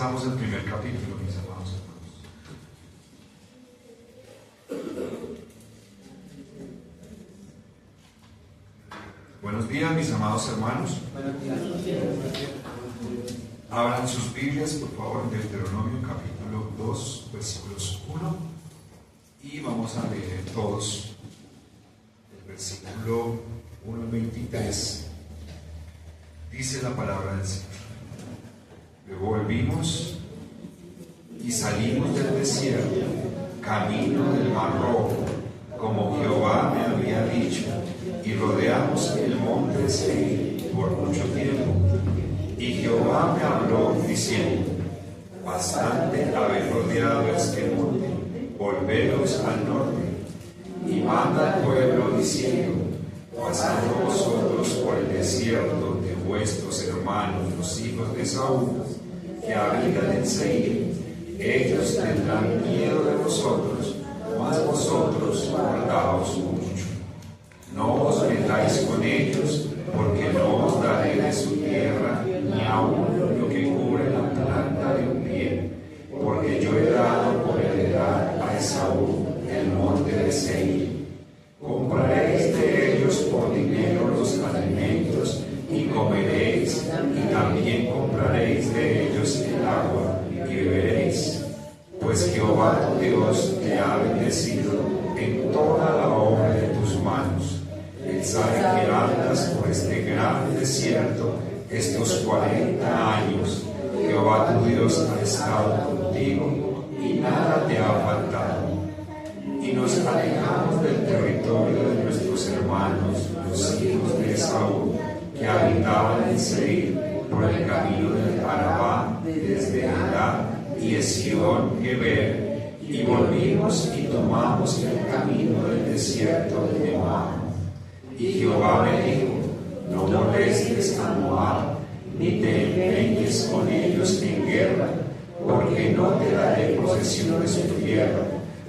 pasamos al primer capítulo, mis amados hermanos. Buenos días, mis amados hermanos. Abran sus Biblias, por favor, en Deuteronomio capítulo 2, versículos 1. Y vamos a leer todos el versículo 1 al 23. Dice la palabra del Señor. Luego volvimos y salimos del desierto, camino del Mar Rojo, como Jehová me había dicho, y rodeamos el monte Seir por mucho tiempo. Y Jehová me habló diciendo: bastante habéis rodeado este monte, volveros al norte. Y manda al pueblo diciendo: pasando vosotros por el desierto de vuestros hermanos, los hijos de Saúl, que habitan en Seir, ellos tendrán miedo de vosotros, mas vosotros guardaos mucho. No os metáis con ellos, porque no os daré de su tierra, ni aun lo que cubre la planta de un pie, porque yo he dado por heredad a Esaú el monte de Seir. Compraréis de ellos por dinero los alimentos y comeréis, y también compraréis de ellos el agua y beberéis. Pues Jehová tu Dios te ha bendecido en toda la obra de tus manos. Él sabe que andas por este gran desierto estos 40 años. Jehová tu Dios ha estado contigo y nada te ha faltado. Y nos alejamos del territorio de nuestros hermanos, los hijos de Esaú, que habitaban en Seir por el camino del Arabá, desde Edad y Esión-Geber, y volvimos y tomamos el camino del desierto de Moab. Y Jehová me dijo: no molestes a Moab, ni te empeñes con ellos en guerra, porque no te daré posesión de su tierra,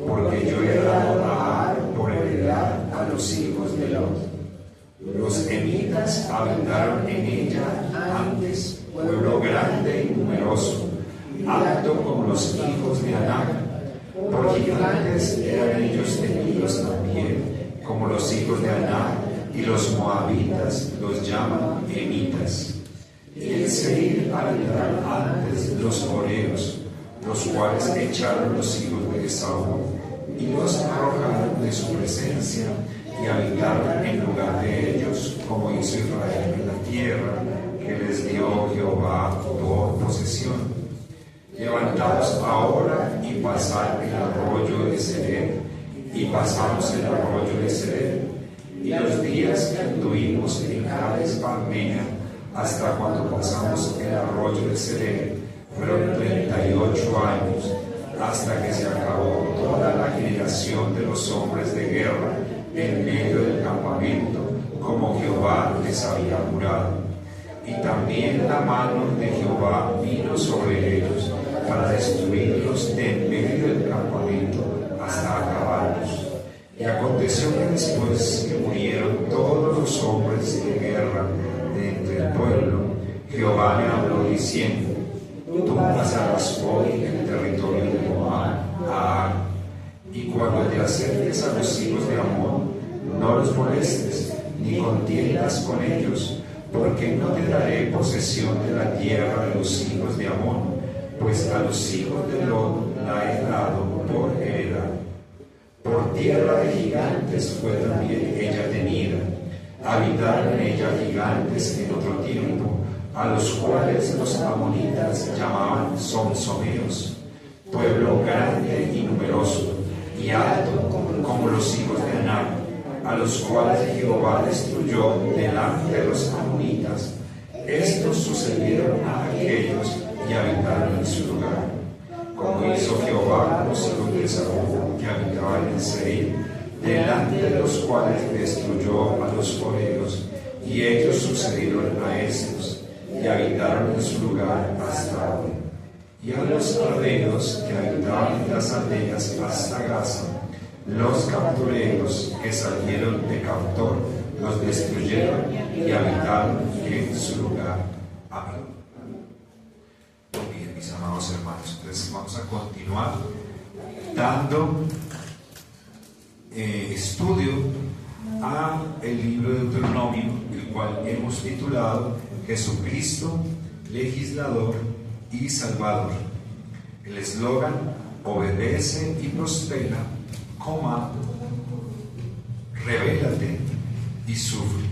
porque yo he dado a Ar por heredad a los hijos de Lot. Los emitas habitaron en ella antes, pueblo grande y numeroso, alto como los hijos de Anac. Por gigantes eran ellos tenidos también, como los hijos de Anac, y los moabitas los llaman emitas. Y en Seir habitaron antes los horeos, los cuales echaron los hijos de Esaú, y los arrojaron de su presencia, y habitaron en lugar de ellos, como hizo Israel en la tierra que les dio Jehová por posesión. Levantaos ahora y pasad el arroyo de Sered. Y pasamos el arroyo de Sered, y los días que anduvimos en Cades Barnea, hasta cuando pasamos el arroyo de Sered, fueron 38 años, hasta que se acabó toda la generación de los hombres de guerra en medio del campamento, como Jehová les había jurado. Y también la mano de Jehová vino sobre ellos para destruirlos de en medio del campamento hasta acabarlos. Y aconteció que después que murieron todos los hombres de guerra de entre el pueblo, Jehová me habló diciendo: tú pasarás hoy el territorio de Moab a Ar, y cuando te acerques a los hijos de Amón, no los molestes, ni contiendas con ellos, porque no te daré posesión de la tierra de los hijos de Amón, pues a los hijos de Lot la he dado por heredad. Por tierra de gigantes fue también ella tenida. Habitaron en ella gigantes en otro tiempo, a los cuales los amonitas llamaban sonsoneos, pueblo grande y numeroso, y alto como los hijos de Anac, a los cuales Jehová destruyó delante de los amonitas. Estos sucedieron a aquellos y habitaron en su lugar, como hizo Jehová con los hijos de Saúl que habitaban en Seir, delante de los cuales destruyó a los horeos, y ellos sucedieron a estos y habitaron en su lugar hasta hoy. Y a los arreos que habitaban en las aldeas hasta Gaza, los captureros que salieron de Caftor, los destruyeron y habitaron en su lugar. Amén. Muy bien, mis amados Entonces vamos a continuar dando estudio a el libro de Deuteronomio, el cual hemos titulado Jesucristo, legislador y salvador. El eslogan: obedece y prospera, revélate y sufre.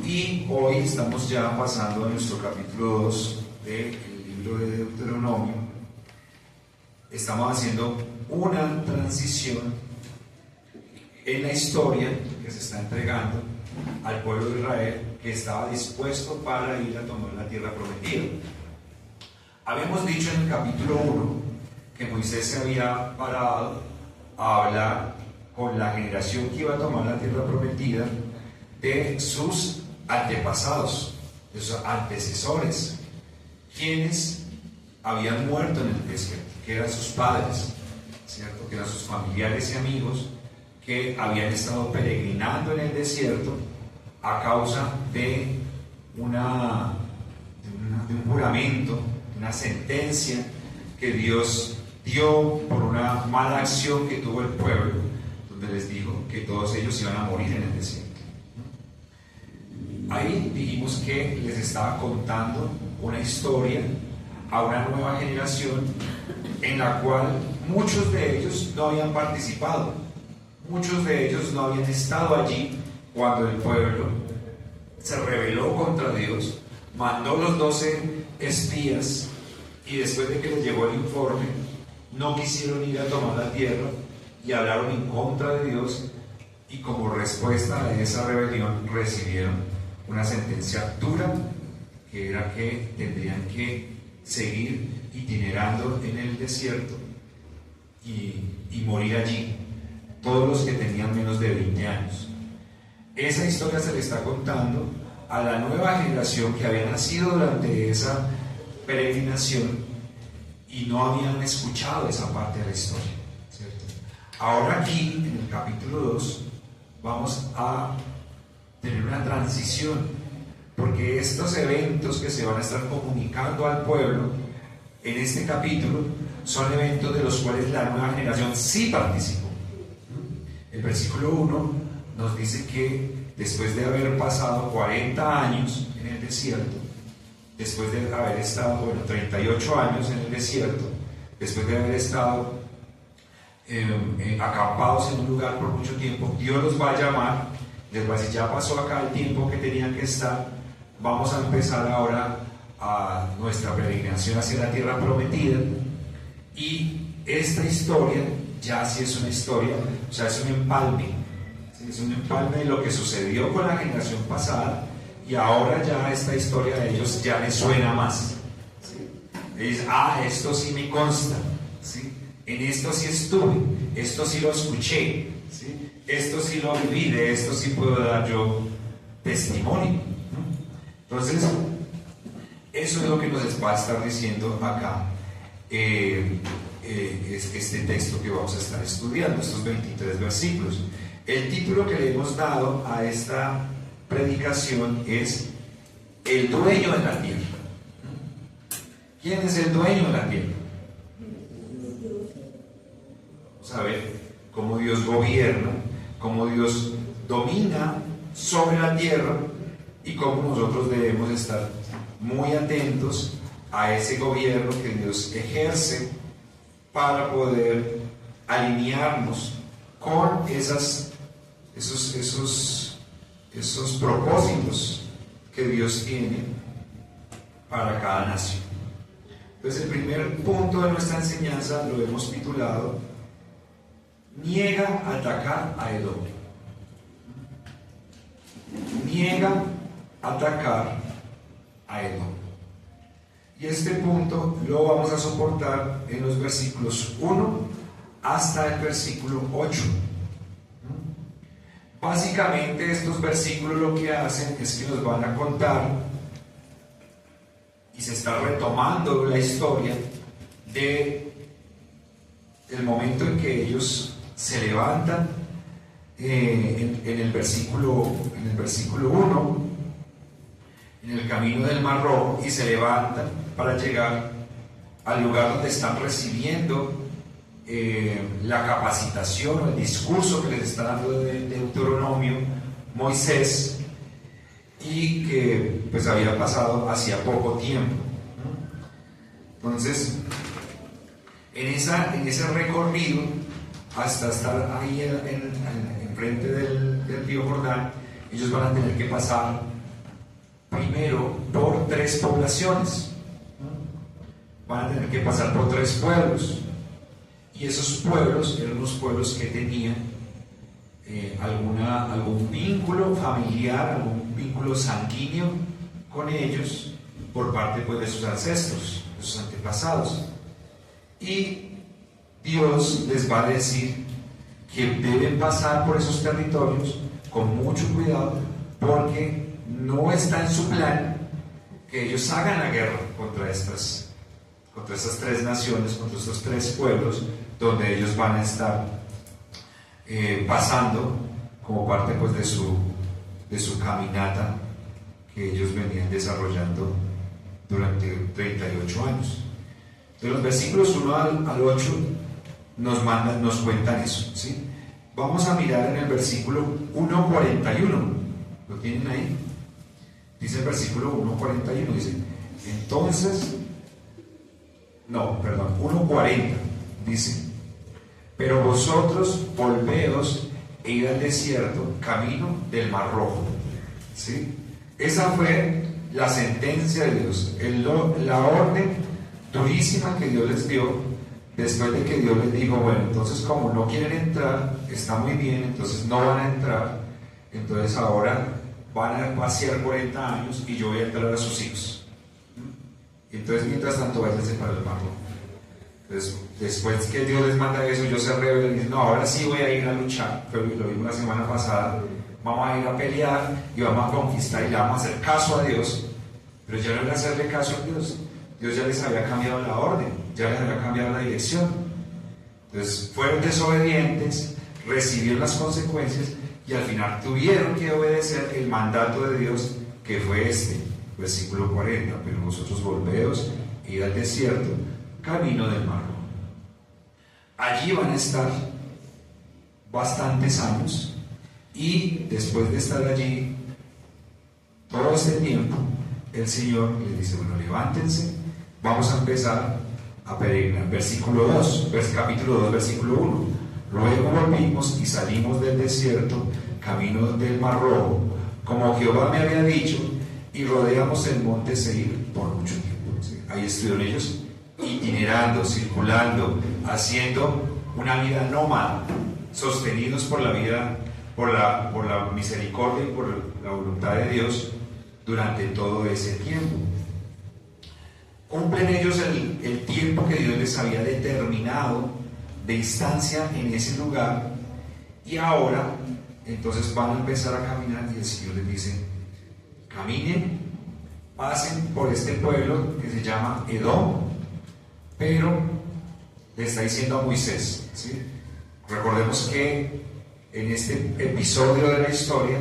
Y hoy estamos ya pasando a nuestro capítulo 2 del libro de Deuteronomio. Estamos haciendo una transición en la historia que se está entregando al pueblo de Israel, que estaba dispuesto para ir a tomar la tierra prometida. Habíamos dicho en el capítulo 1 que Moisés se había parado a hablar con la generación que iba a tomar la tierra prometida de sus antepasados, de sus antecesores, quienes habían muerto en el desierto, que eran sus padres, ¿cierto? Que eran sus familiares y amigos, que habían estado peregrinando en el desierto a causa de un juramento, de una sentencia que Dios dio por una mala acción que tuvo el pueblo, donde les dijo que todos ellos iban a morir en el desierto. Ahí dijimos que les estaba contando una historia a una nueva generación en la cual muchos de ellos no habían participado, muchos de ellos no habían estado allí cuando el pueblo se rebeló contra Dios, mandó los 12 espías y después de que les llegó el informe no quisieron ir a tomar la tierra y hablaron en contra de Dios, y como respuesta a esa rebelión recibieron una sentencia dura, que era que tendrían que seguir itinerando en el desierto y morir allí, todos los que tenían menos de 20 años. Esa historia se le está contando a la nueva generación que había nacido durante esa peregrinación y no habían escuchado esa parte de la historia, ¿cierto? Ahora aquí, en el capítulo 2, vamos a tener una transición, porque estos eventos que se van a estar comunicando al pueblo en este capítulo son eventos de los cuales la nueva generación sí participó. El versículo 1 nos dice que después de haber pasado 40 años en el desierto, después de haber estado 38 años en el desierto, después de haber estado acampados en un lugar por mucho tiempo, Dios los va a llamar, les va a decir: ya pasó acá el tiempo que tenían que estar, vamos a empezar ahora a nuestra peregrinación hacia la tierra prometida. Y esta historia ya sí es una historia, o sea, es un empalme, ¿sí? Es un empalme de lo que sucedió con la generación pasada, y ahora ya esta historia de ellos ya les suena más, ¿sí? Y dicen: esto sí me consta, ¿sí? En esto sí estuve, esto sí lo escuché, ¿sí? Esto sí lo viví, de esto sí puedo dar yo testimonio, ¿no? Entonces, eso es lo que nos va a estar diciendo acá este texto que vamos a estar estudiando, estos 23 versículos. El título que le hemos dado a esta predicación es El dueño de la tierra. ¿Quién es el dueño de la tierra? Vamos a ver cómo Dios gobierna, cómo Dios domina sobre la tierra y cómo nosotros debemos estar muy atentos a ese gobierno que Dios ejerce para poder alinearnos con esos propósitos que Dios tiene para cada nación. Entonces, el primer punto de nuestra enseñanza lo hemos titulado: niega atacar a Edom. Niega atacar a Edom. Y este punto lo vamos a soportar en los versículos 1 hasta el versículo 8. Básicamente, estos versículos lo que hacen es que nos van a contar, y se está retomando la historia de el momento en que ellos se levantan en el versículo 1, en el camino del Mar Rojo, y se levantan para llegar al lugar donde están recibiendo la capacitación o el discurso que les está dando de Deuteronomio Moisés, y que pues había pasado hacía poco tiempo. Entonces, en ese recorrido hasta estar ahí en frente del río Jordán, ellos van a tener que pasar primero por 3 poblaciones, van a tener que pasar por 3 pueblos, y esos pueblos eran unos pueblos que tenían algún vínculo familiar, algún vínculo sanguíneo con ellos por parte pues de sus ancestros, de sus antepasados. Y Dios les va a decir que deben pasar por esos territorios con mucho cuidado, porque no está en su plan que ellos hagan la guerra contra estas 3 naciones, contra estos 3 pueblos, donde ellos van a estar pasando como parte pues de su caminata que ellos venían desarrollando durante 38 años. De los versículos 1 al 8 nos cuentan eso, ¿sí? Vamos a mirar en el versículo 1:41. ¿Lo tienen ahí? Dice el versículo 1:41, dice, entonces, 1:40, dice, pero vosotros volveos e id al desierto, camino del Mar Rojo. ¿Sí? Esa fue la sentencia de Dios, la orden durísima que Dios les dio, después de que Dios les dijo, bueno, entonces como no quieren entrar, está muy bien, entonces no van a entrar, entonces ahora van a pasear 40 años y yo voy a entrar a sus hijos. Y entonces mientras tanto váyanse para el Mar Rojo. Entonces, después que Dios les manda eso, ellos se rebelan y dicen, no, ahora sí voy a ir a luchar. Pero lo vimos la semana pasada, vamos a ir a pelear y vamos a conquistar y le vamos a hacer caso a Dios. Pero ya no era hacerle caso a Dios. Dios ya les había cambiado la orden, ya les había cambiado la dirección. Entonces fueron desobedientes, recibieron las consecuencias y al final tuvieron que obedecer el mandato de Dios, que fue versículo 40, pero vosotros volveos, id al desierto, camino del Mar Rojo. Allí van a estar bastantes años, y después de estar allí todo este tiempo, el Señor les dice, bueno, levántense, vamos a empezar a peregrinar. Versículo 2, capítulo 2, versículo 1. Luego volvimos y salimos del desierto, camino del Mar Rojo, como Jehová me había dicho, y rodeamos el monte Seir por mucho tiempo. ¿Sí? Ahí estuvieron ellos itinerando, circulando, haciendo una vida nómada, sostenidos por la vida, por la misericordia y por la voluntad de Dios durante todo ese tiempo. Cumplen ellos el tiempo que Dios les había determinado de instancia en ese lugar, y ahora entonces van a empezar a caminar, y el Señor les dice, caminen, pasen por este pueblo que se llama Edom, pero le está diciendo a Moisés, ¿sí? Recordemos que en este episodio de la historia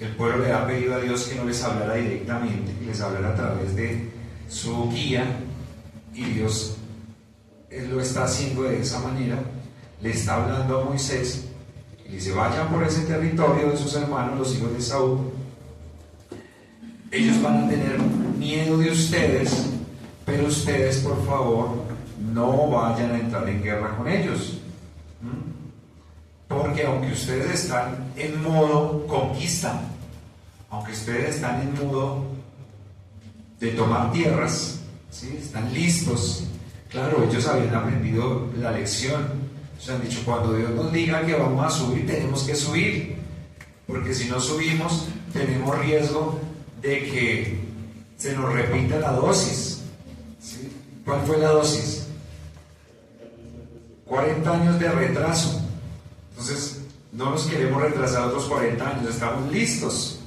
el pueblo le ha pedido a Dios que no les hablara directamente, que les hablara a través de su guía, y Dios lo está haciendo de esa manera. Le está hablando a Moisés y le dice, vayan por ese territorio de sus hermanos, los hijos de Saúl. Ellos van a tener miedo de ustedes, pero ustedes, por favor, no vayan a entrar en guerra con ellos. Porque aunque ustedes están en modo conquista, aunque ustedes están en modo de tomar tierras, ¿sí? Están listos. Claro, ellos habían aprendido la lección. Se han dicho, cuando Dios nos diga que vamos a subir, tenemos que subir. Porque si no subimos, tenemos riesgo de que se nos repita la dosis. ¿Sí? ¿Cuál fue la dosis? 40 años de retraso. Entonces, no nos queremos retrasar otros 40 años, estamos listos.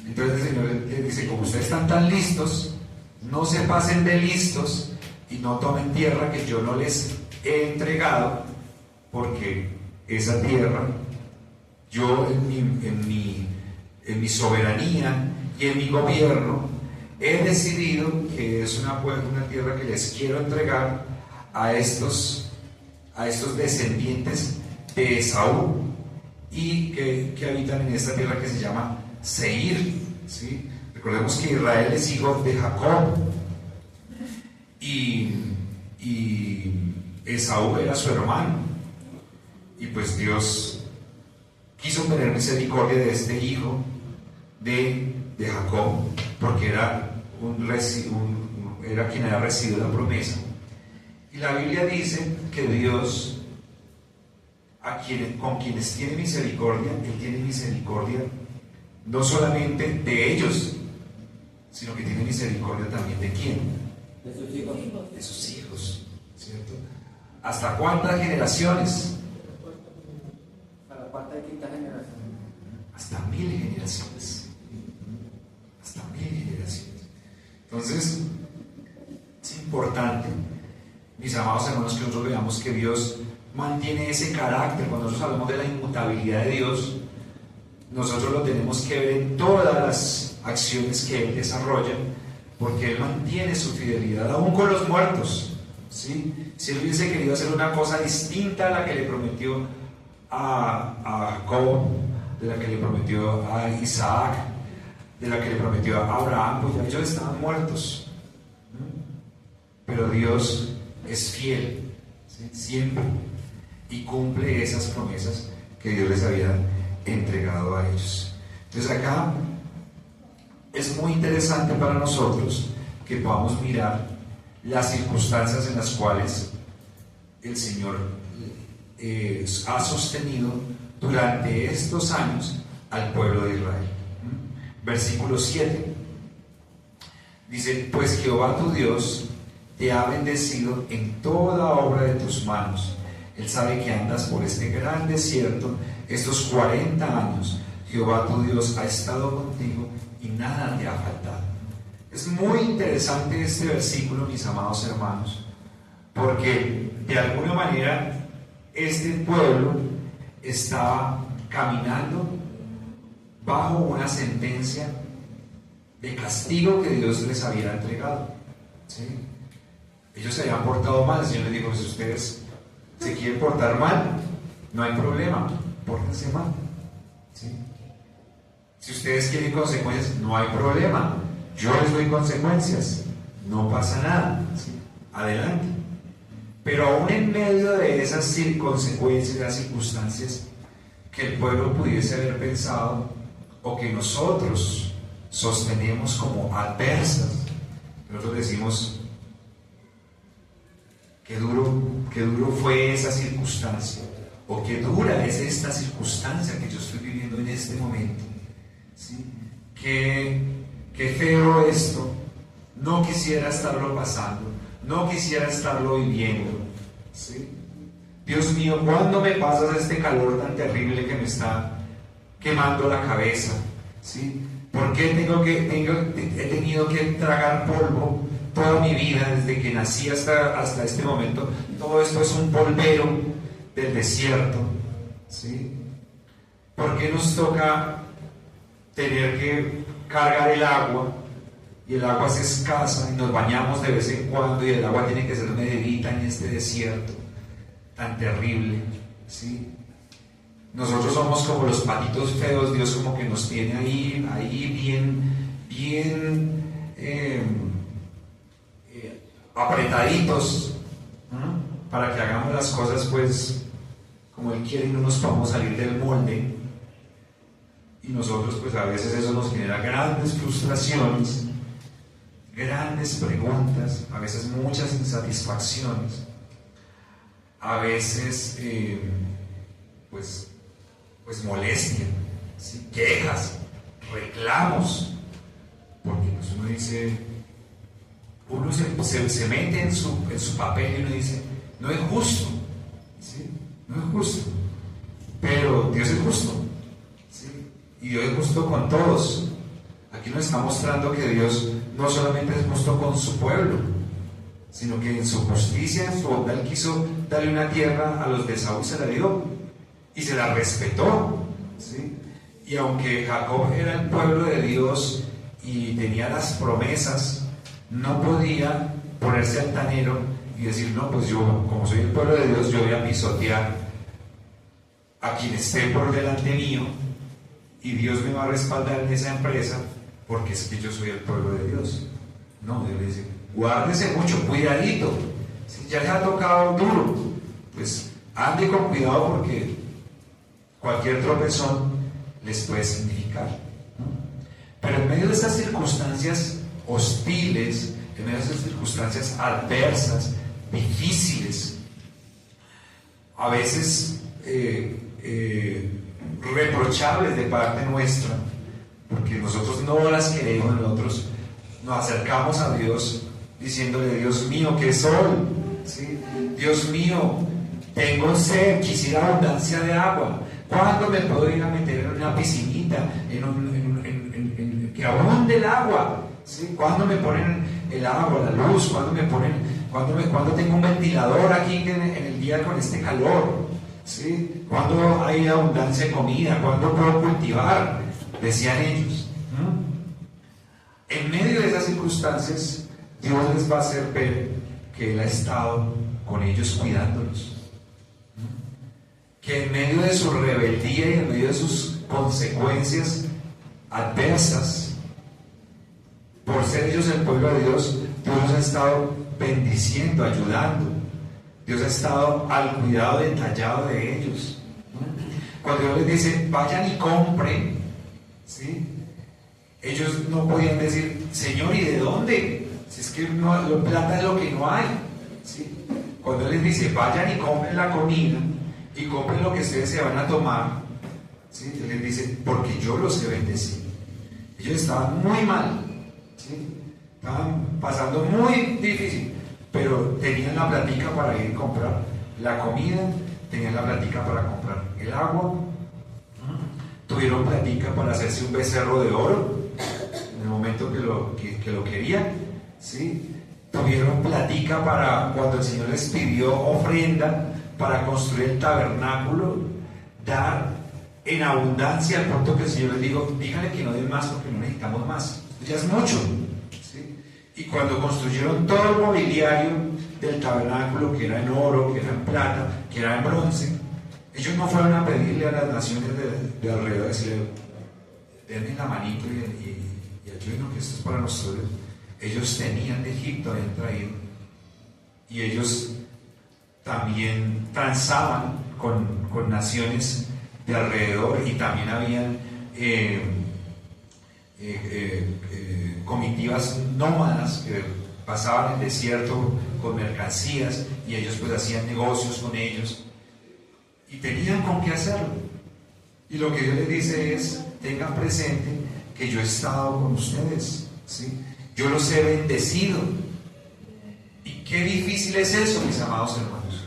Entonces el Señor les dice, como ustedes están tan listos, no se pasen de listos y no tomen tierra que yo no les he entregado, porque esa tierra, yo en mi soberanía y en mi gobierno, he decidido que es una tierra que les quiero entregar a estos descendientes de Esaú y que habitan en esta tierra que se llama Seir, ¿sí? Recordemos que Israel es hijo de Jacob y Esaú era su hermano, y pues Dios quiso tener misericordia de este hijo de Jacob, porque era quien había recibido la promesa. Y la Biblia dice que Dios, con quienes tiene misericordia, Él tiene misericordia no solamente de ellos, sino que tiene misericordia también de quién, de sus hijos, de sus hijos, ¿cierto? ¿Hasta cuántas generaciones? a la cuarta y quinta generación, hasta 1000 generaciones, hasta 1000 generaciones. Entonces es importante, mis amados hermanos, que nosotros veamos que Dios mantiene ese carácter. Cuando nosotros hablamos de la inmutabilidad de Dios, nosotros lo tenemos que ver en todas las acciones que Él desarrolla, porque Él mantiene su fidelidad aún con los muertos, ¿sí? Si Él hubiese querido hacer una cosa distinta a la que le prometió a Jacob, de la que le prometió a Isaac, de la que le prometió a Abraham, pues ya ellos estaban muertos. Pero Dios es fiel, ¿sí? Siempre, y cumple esas promesas que Dios les había entregado a ellos. Entonces acá es muy interesante para nosotros que podamos mirar las circunstancias en las cuales el Señor ha sostenido durante estos años al pueblo de Israel. Versículo 7 dice: pues Jehová tu Dios te ha bendecido en toda obra de tus manos. Él sabe que andas por este gran desierto estos 40 años. Jehová tu Dios ha estado contigo y nada te ha faltado. Es muy interesante este versículo, mis amados hermanos, porque de alguna manera este pueblo estaba caminando bajo una sentencia de castigo que Dios les había entregado, ¿sí? Ellos se habían portado mal. El Señor les dijo: si ustedes se quieren portar mal, no hay problema, pórtense mal, ¿sí? Si ustedes quieren consecuencias, no hay problema, yo les doy consecuencias, no pasa nada, ¿sí? Adelante. Pero aún en medio de esas consecuencias, de las circunstancias que el pueblo pudiese haber pensado, o que nosotros sostenemos como adversas, nosotros decimos: qué duro fue esa circunstancia, o qué dura es esta circunstancia que yo estoy viviendo en este momento, ¿sí? Qué feo esto, no quisiera estarlo pasando, no quisiera estarlo viviendo, ¿sí? Dios mío, ¿cuándo me pasas este calor tan terrible que me está quemando la cabeza? ¿Sí? ¿Por qué he tenido que tragar polvo toda mi vida, desde que nací hasta este momento? Todo esto es un polvero del desierto, ¿sí? ¿Por qué nos toca tener que cargar el agua, y el agua es escasa, y nos bañamos de vez en cuando, y el agua tiene que ser medidita en este desierto tan terrible, ¿sí? Nosotros somos como los patitos feos. Dios como que nos tiene ahí bien apretaditos, ¿no? Para que hagamos las cosas pues como Él quiere, y no nos podamos salir del molde. Y nosotros pues a veces eso nos genera grandes frustraciones, grandes preguntas, a veces muchas insatisfacciones, a veces pues molestia, ¿sí? Quejas, reclamos, porque pues uno dice, uno se mete en su papel y uno dice: no es justo, ¿sí? No es justo, pero Dios es justo, ¿sí? Y Dios es justo con todos. Aquí nos está mostrando que Dios no solamente es justo con su pueblo, sino que en su justicia, en su bondad, Él quiso darle una tierra a los de Esaú, se la dio y se la respetó, ¿sí? Y aunque Jacob era el pueblo de Dios y tenía las promesas, no podía ponerse altanero y decir, no, pues yo, como soy el pueblo de Dios, yo voy a pisotear a quien esté por delante mío y Dios me va a respaldar en esa empresa porque es que yo soy el pueblo de Dios. No, Dios le dice, guárdese mucho, cuidadito. Si ya les ha tocado duro, pues ande con cuidado porque cualquier tropezón les puede significar, ¿no? Pero en medio de estas circunstancias hostiles, en medio de estas circunstancias adversas, difíciles, a veces reprochables de parte nuestra, porque nosotros no las queremos, nosotros nos acercamos a Dios diciéndole, Dios mío, ¿qué soy? ¿Sí? Dios mío, tengo sed, quisiera abundancia de agua. ¿Cuándo me puedo ir a meter en una piscinita, que abunde el agua? ¿Sí? ¿Cuándo me ponen el agua, la luz? ¿Cuándo tengo un ventilador aquí en el día con este calor? ¿Sí? ¿Cuándo hay abundancia de comida? ¿Cuándo puedo cultivar? Decían ellos. En medio de esas circunstancias, Dios les va a hacer ver que Él ha estado con ellos cuidándolos. Que en medio de su rebeldía y en medio de sus consecuencias adversas, por ser ellos el pueblo de Dios, Dios los ha estado bendiciendo, ayudando. Dios ha estado al cuidado detallado de ellos. Cuando Dios les dice, vayan y compren, ¿sí? Ellos no podían decir, Señor, ¿y de dónde? Si es que no, plata es lo que no hay, ¿sí? Cuando Él les dice, vayan y compren la comida y compren lo que ustedes se van a tomar, ¿sí? Él les dice, porque yo los he bendecido. Ellos estaban muy mal, ¿sí? Estaban pasando muy difícil, pero tenían la platica para ir a comprar la comida, tenían la platica para comprar el agua, tuvieron platica para hacerse un becerro de oro en el momento que lo querían, ¿sí? Tuvieron platica para cuando el Señor les pidió ofrenda para construir el tabernáculo, dar en abundancia, al punto que el Señor les dijo, díganle que no den más porque no necesitamos más, ya es mucho, ¿sí? Y cuando construyeron todo el mobiliario del tabernáculo, que era en oro, que era en plata, que era en bronce, ellos no fueron a pedirle a las naciones de alrededor, decirle, denme la manito y ayúdenos que esto es para nosotros. Ellos tenían de Egipto, habían traído, y ellos también transaban con naciones de alrededor, y también habían comitivas nómadas que pasaban el desierto con mercancías, y ellos pues hacían negocios con ellos y tenían con qué hacerlo. Y lo que Dios les dice es, tengan presente que yo he estado con ustedes, ¿sí? Yo los he bendecido. Y qué difícil es eso, mis amados hermanos.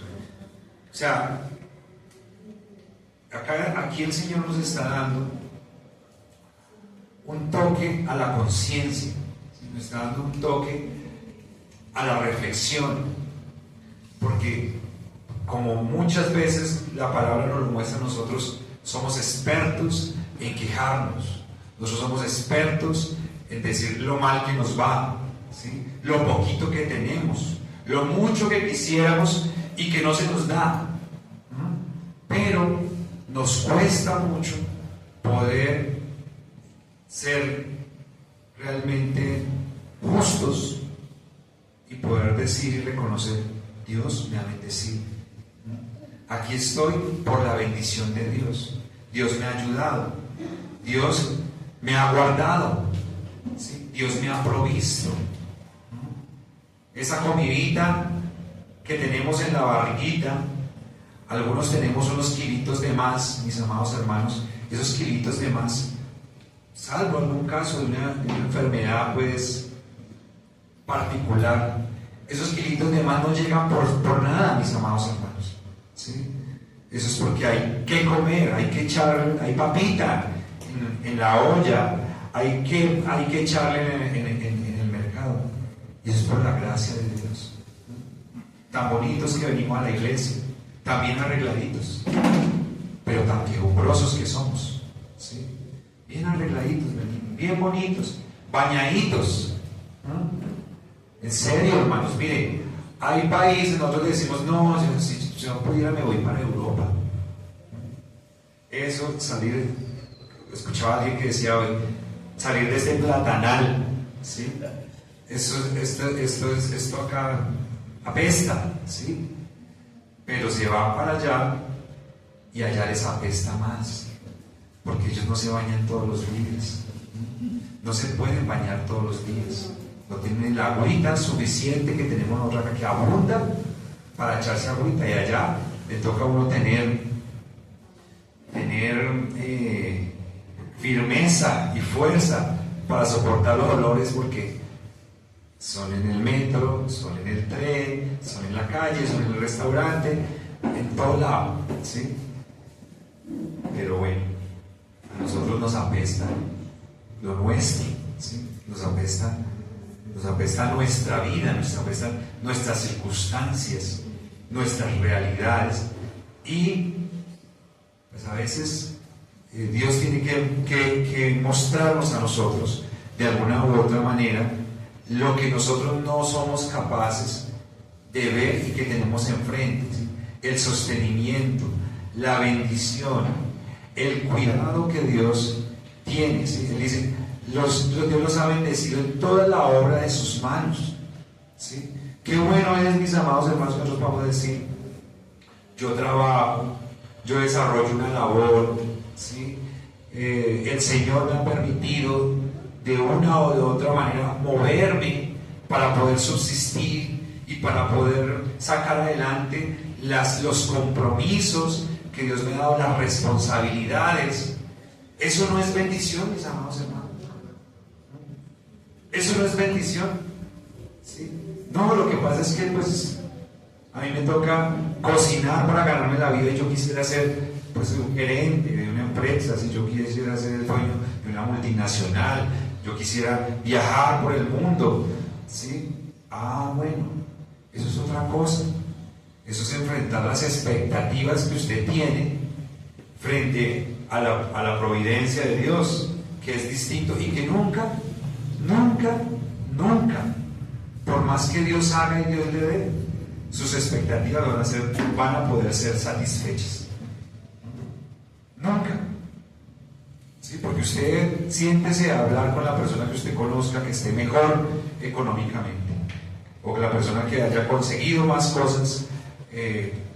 O sea, aquí el Señor nos está dando un toque a la conciencia, ¿sí? Nos está dando un toque a la reflexión, porque como muchas veces la palabra nos lo muestra, nosotros somos expertos en quejarnos, nosotros somos expertos en decir lo mal que nos va, ¿sí? Lo poquito que tenemos, lo mucho que quisiéramos y que no se nos da, pero nos cuesta mucho poder ser realmente justos y poder decir y reconocer, Dios me ha bendecido. Aquí estoy por la bendición de Dios. Dios me ha ayudado. Dios me ha guardado. ¿Sí? Dios me ha provisto. Esa comidita que tenemos en la barriguita, algunos tenemos unos kilitos de más, mis amados hermanos, esos kilitos de más, salvo algún caso de una enfermedad pues particular, esos kilitos de más no llegan por nada, mis amados hermanos. ¿Sí? Eso es porque hay que comer, hay que echar, hay papita en la olla, hay que echarle en el mercado. Y eso es por la gracia de Dios. Tan bonitos que venimos a la iglesia, tan bien arregladitos, pero tan quejumbrosos que somos, ¿sí? Bien arregladitos, bien bonitos, bañaditos. En serio, hermanos, mire, hay países, nosotros decimos, no, si yo pudiera me voy para Europa. Eso, salir, escuchaba a alguien que decía hoy, salir de este platanal, ¿sí? Esto acá apesta, ¿sí? Pero se va para allá y allá les apesta más, porque ellos no se bañan todos los días, no se pueden bañar todos los días, no tienen la agüita suficiente que tenemos nosotros acá, que abunda para echarse agüita, y allá le toca a uno tener firmeza y fuerza para soportar los dolores, porque son en el metro, son en el tren, son en la calle, son en el restaurante, en todo lado, ¿sí? Pero bueno, a nosotros nos apesta lo nuestro, ¿sí? Nos apesta nuestra vida, nos apestan nuestras circunstancias, nuestras realidades, y pues a veces Dios tiene que mostrarnos a nosotros de alguna u otra manera lo que nosotros no somos capaces de ver y que tenemos enfrente, ¿sí? El sostenimiento, la bendición, el cuidado que Dios tiene, ¿sí? Él dice, Dios los ha bendecido en toda la obra de sus manos, ¿sí? Qué bueno es, mis amados hermanos, que nosotros podamos decir, yo trabajo, yo desarrollo una labor, ¿sí? El Señor me ha permitido de una o de otra manera moverme para poder subsistir y para poder sacar adelante los compromisos que Dios me ha dado, las responsabilidades. Eso no es bendición, mis amados hermanos. Eso no es bendición, ¿sí? No, lo que pasa es que pues a mí me toca cocinar para ganarme la vida, y yo quisiera ser pues un gerente de una empresa, si yo quisiera ser el dueño de una multinacional, yo quisiera viajar por el mundo, ¿sí? Bueno, eso es otra cosa. Eso es enfrentar las expectativas que usted tiene frente a la providencia de Dios, que es distinto, y que nunca, por más que Dios haga y Dios le dé, sus expectativas van a poder ser satisfechas. Nunca. ¿Sí? Porque usted siéntese a hablar con la persona que usted conozca que esté mejor económicamente, o que la persona que haya conseguido más cosas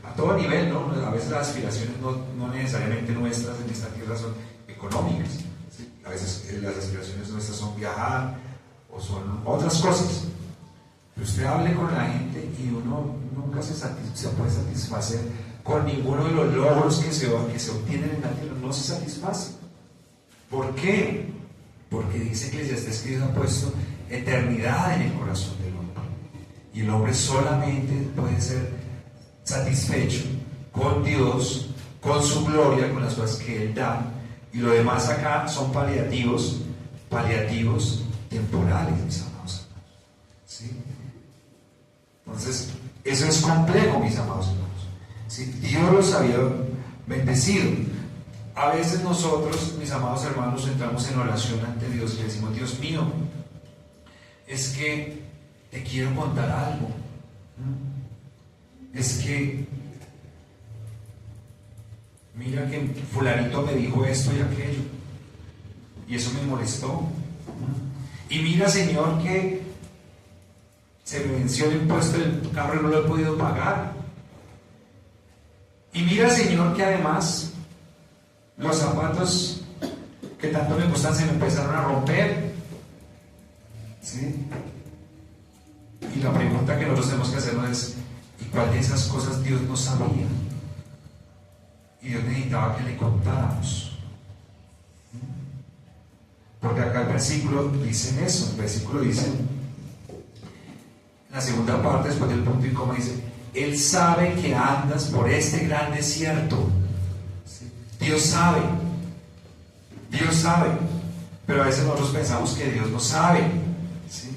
a todo nivel, ¿no? A veces las aspiraciones no necesariamente nuestras en esta tierra son económicas, ¿sí? A veces las aspiraciones nuestras son viajar o son otras cosas. Pero usted hable con la gente y uno nunca se puede satisfacer con ninguno de los logros que se obtienen en la tierra, no se satisface. ¿Por qué? Porque dice Eclesiastés que Dios ha puesto eternidad en el corazón del hombre, y el hombre solamente puede ser satisfecho con Dios, con su gloria, con las cosas que Él da, y lo demás acá son paliativos temporales, mis amados hermanos, ¿sí? Entonces, eso es complejo, mis amados hermanos, ¿sí? Dios los había bendecido. A veces nosotros, mis amados hermanos, entramos en oración ante Dios y le decimos, Dios mío, es que te quiero contar algo. Es que mira que fulanito me dijo esto y aquello, y eso me molestó. Y mira, Señor, que se me venció el impuesto del carro y no lo he podido pagar. Y mira, Señor, que además los zapatos que tanto me gustan se me empezaron a romper, ¿sí? Y la pregunta que nosotros tenemos que hacernos es, ¿y cuál de esas cosas Dios no sabía? Y Dios necesitaba que le contáramos. Porque acá el versículo dice eso. El versículo dice, en la segunda parte, después del punto y coma, dice, Él sabe que andas por este gran desierto. ¿Sí? Dios sabe, pero a veces nosotros pensamos que Dios no sabe, ¿sí?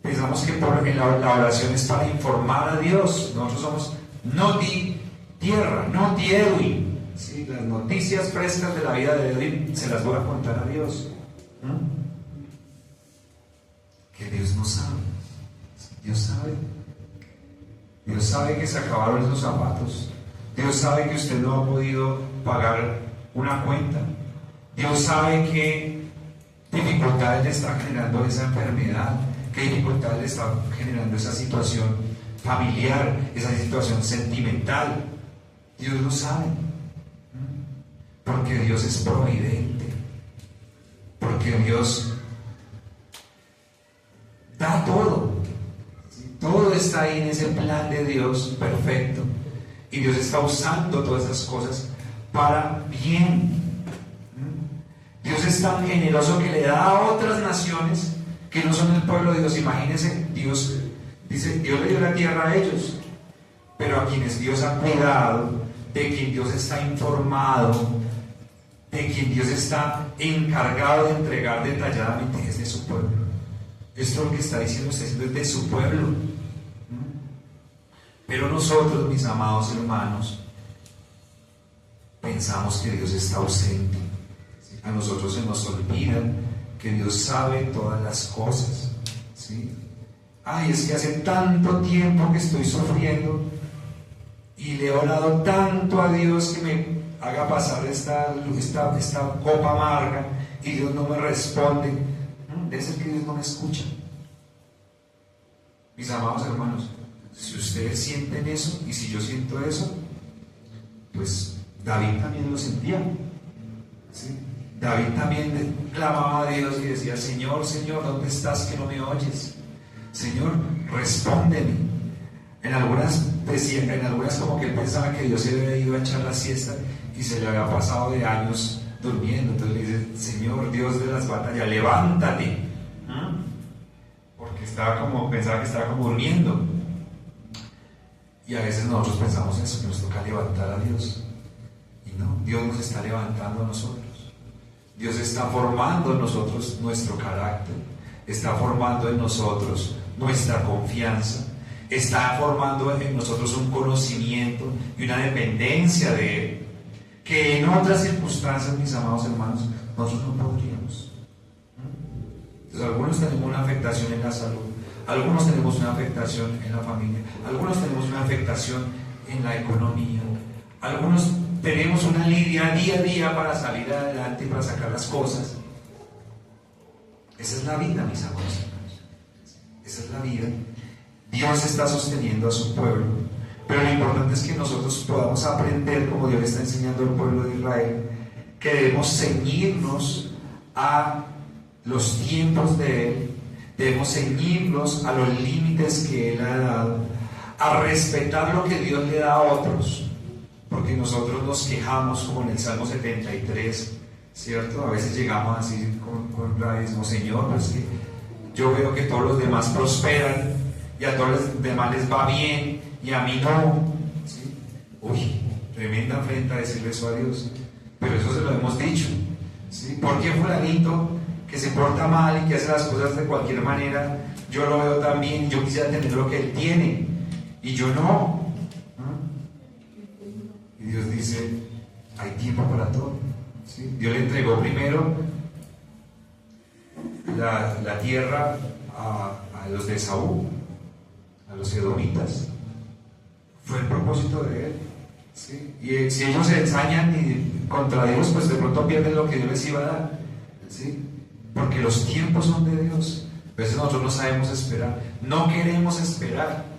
Pensamos que la oración es para informar a Dios. Nosotros somos Noti Tierra, Noti Edwin, ¿sí? Las noticias frescas de la vida de Edwin se las voy a contar a Dios. que Dios no sabe. Dios sabe. Dios sabe que se acabaron esos zapatos. Dios sabe que usted no ha podido pagar una cuenta. Dios sabe qué dificultades le está generando esa enfermedad, qué dificultades le está generando esa situación familiar, esa situación sentimental. Dios lo sabe. Porque Dios es providente. Porque Dios da todo. Todo está ahí en ese plan de Dios perfecto. Y Dios está usando todas esas cosas para bien. Dios es tan generoso que le da a otras naciones que no son el pueblo de Dios. Imagínense, Dios dice, Dios le dio la tierra a ellos, pero a quienes Dios ha cuidado, de quien Dios está informado, de quien Dios está encargado de entregar detalladamente, es de su pueblo. Esto es lo que está diciendo usted, es de su pueblo. Pero nosotros, mis amados hermanos, pensamos que Dios está ausente. A nosotros se nos olvida que Dios sabe todas las cosas. ¿Sí? Ay, es que hace tanto tiempo que estoy sufriendo y le he orado tanto a Dios que me haga pasar esta copa amarga y Dios no me responde. Debe ser que Dios no me escucha. Mis amados hermanos, si ustedes sienten eso y si yo siento eso, pues David también lo sentía. ¿Sí? David también clamaba a Dios y decía: Señor, Señor, ¿dónde estás que no me oyes? Señor, respóndeme. En algunas como que él pensaba que Dios se había ido a echar la siesta y se le había pasado de años durmiendo. Entonces le dice: Señor, Dios de las batallas, levántate. Porque pensaba que estaba como durmiendo. Y a veces nosotros pensamos eso, que nos toca levantar a Dios. Y no, Dios nos está levantando a nosotros. Dios está formando en nosotros nuestro carácter, está formando en nosotros nuestra confianza, está formando en nosotros un conocimiento y una dependencia de Él, que en otras circunstancias, mis amados hermanos, nosotros no podríamos. Entonces, algunos tenemos una afectación en la salud, algunos tenemos una afectación en la familia, algunos tenemos una afectación en la economía, algunos tenemos una lidia día a día para salir adelante y para sacar las cosas. Esa es la vida, mis amados hermanos. Esa es la vida. Dios está sosteniendo a su pueblo, pero lo importante es que nosotros podamos aprender, como Dios le está enseñando al pueblo de Israel, que debemos ceñirnos a los tiempos de Él, debemos ceñirnos a los límites que Él ha dado, a respetar lo que Dios le da a otros. Porque nosotros nos quejamos, como en el Salmo 73, ¿cierto? A veces llegamos así con decimos: Señor, pues que yo veo que todos los demás prosperan y a todos los demás les va bien y a mí no. ¿Sí? Uy, tremenda afrenta decirle eso a Dios. Pero eso se lo hemos dicho. ¿Sí? ¿Por qué fulanito que se porta mal y que hace las cosas de cualquier manera, yo lo veo tan bien y yo quisiera tener lo que él tiene y yo no? Y Dios dice: hay tiempo para todo. ¿Sí? Dios le entregó primero la tierra a los de Esaú, a los edomitas. Fue el propósito de Él. ¿Sí? Y si ellos se ensañan contra Dios, pues de pronto pierden lo que Dios les iba a dar. ¿Sí? Porque los tiempos son de Dios. A veces nosotros no sabemos esperar, no queremos esperar.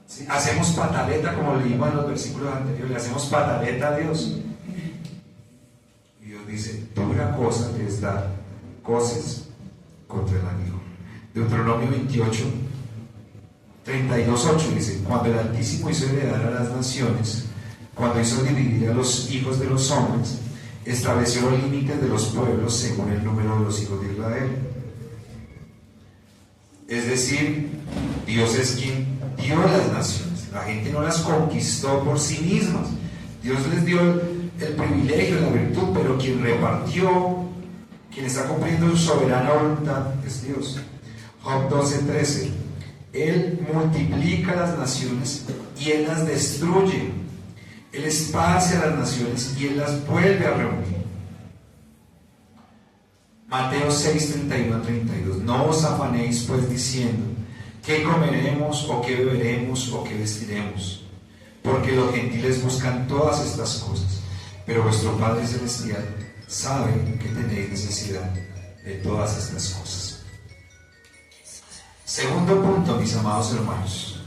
¿Sí? Hacemos pataleta, como leímos en los versículos anteriores, le hacemos pataleta a Dios. Y Dios dice: dura cosa es dar coces contra el aguijón. Deuteronomio 28, 32:8 dice: cuando el Altísimo hizo heredar a las naciones, cuando hizo dividir a los hijos de los hombres, estableció los límites de los pueblos según el número de los hijos de Israel. Es decir, Dios es quien dio las naciones. La gente no las conquistó por sí mismas. Dios les dio el privilegio, la virtud, pero quien repartió, quien está cumpliendo su soberana voluntad, es Dios. Job 12:13: Él multiplica las naciones y Él las destruye. Él esparce a las naciones y Él las vuelve a reunir. Mateo 6, 31 a 32. No os afanéis pues diciendo, ¿qué comeremos o qué beberemos o qué vestiremos? Porque los gentiles buscan todas estas cosas, pero vuestro Padre Celestial sabe que tenéis necesidad de todas estas cosas. Segundo punto, mis amados hermanos.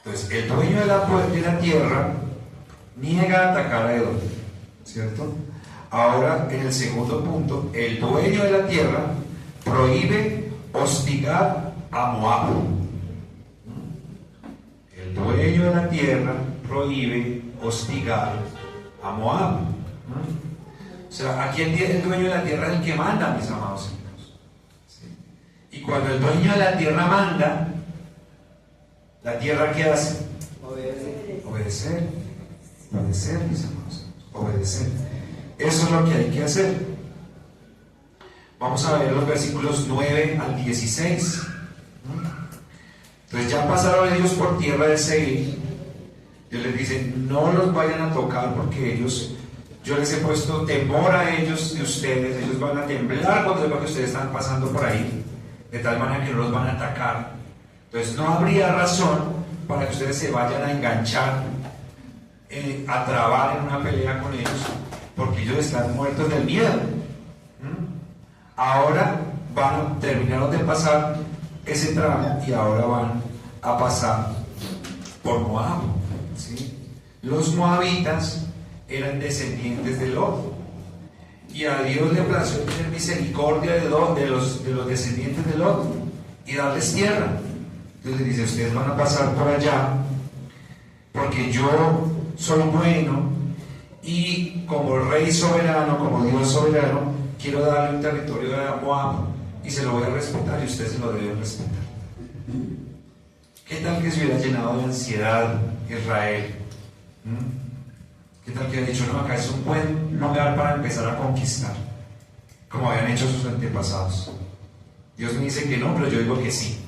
Entonces, el dueño de la tierra niega atacar a Edom, ¿cierto? Ahora, en el segundo punto, el dueño de la tierra prohíbe hostigar a Moab. El dueño de la tierra prohíbe hostigar a Moab. O sea, aquí el dueño de la tierra es el que manda, mis amados hermanos. ¿Sí? Y cuando el dueño de la tierra manda, ¿la tierra qué hace? Obedecer. Obedecer, mis amados. Obedecer. Eso es lo que hay que hacer. Vamos a ver los versículos 9 al 16. Entonces ya pasaron ellos por tierra de Seir. Dios les dice, no los vayan a tocar porque yo les he puesto temor a ellos de ustedes. Ellos van a temblar cuando vean que ustedes están pasando por ahí, de tal manera que no los van a atacar. Entonces no habría razón para que ustedes se vayan a enganchar, a trabar en una pelea con ellos, porque ellos están muertos del miedo. Ahora terminaron de pasar ese tramo y ahora van a pasar por Moab. ¿Sí? Los moabitas eran descendientes de Lot, y a Dios le plació tener misericordia de los descendientes de Lot y darles tierra. Entonces le dice, ustedes van a pasar por allá porque yo soy bueno, y como rey soberano, como Dios soberano, quiero darle un territorio a Moab y se lo voy a respetar, y ustedes se lo deben respetar. ¿Qué tal que se hubiera llenado de ansiedad Israel? ¿Qué tal que hubiera dicho, no, acá es un buen lugar para empezar a conquistar, como habían hecho sus antepasados? Dios me dice que no, pero yo digo que sí.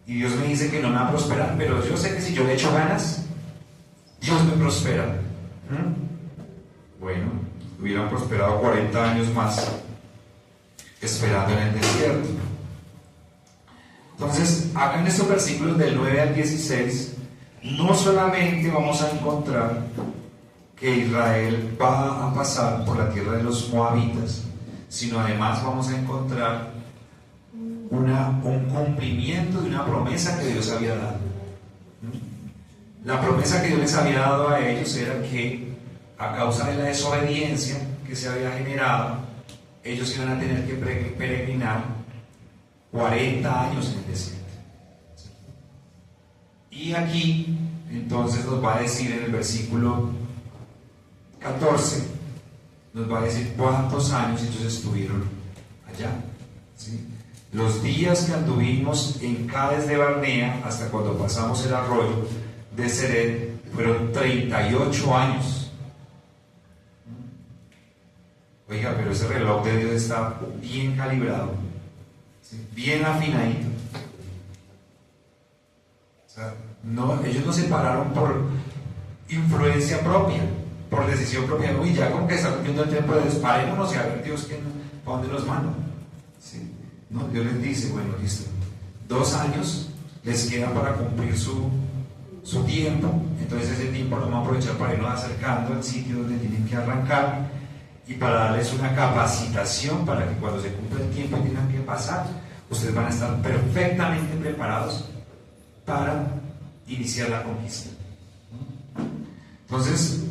Y Dios me dice que no me va a prosperar, pero yo sé que si yo le echo ganas, Dios me prospera. Bueno, hubieran prosperado 40 años más esperando en el desierto. Entonces, acá en estos versículos del 9 al 16, no solamente vamos a encontrar que Israel va a pasar por la tierra de los moabitas, sino además vamos a encontrar un cumplimiento de una promesa que Dios había dado. La promesa que Dios les había dado a ellos era que, a causa de la desobediencia que se había generado, ellos iban a tener que peregrinar 40 años en el desierto. Y aquí entonces nos va a decir en el versículo 14, nos va a decir cuántos años ellos estuvieron allá. ¿Sí? Los días que anduvimos en Cades de Barnea hasta cuando pasamos el arroyo de Sered fueron 38 años. Oiga, pero ese reloj de Dios está bien calibrado, ¿sí? Bien afinadito. O sea, ellos no se pararon por influencia propia, por decisión propia. Uy, ya como que está cumpliendo el tiempo de Dios, parémonos y a ver Dios para dónde nos manda. ¿Sí? No, Dios les dice, bueno, listo, 2 años les queda para cumplir su tiempo. Entonces ese tiempo lo vamos a aprovechar para irnos acercando al sitio donde tienen que arrancar, y para darles una capacitación para que cuando se cumpla el tiempo y tengan que pasar, ustedes van a estar perfectamente preparados para iniciar la conquista. Entonces,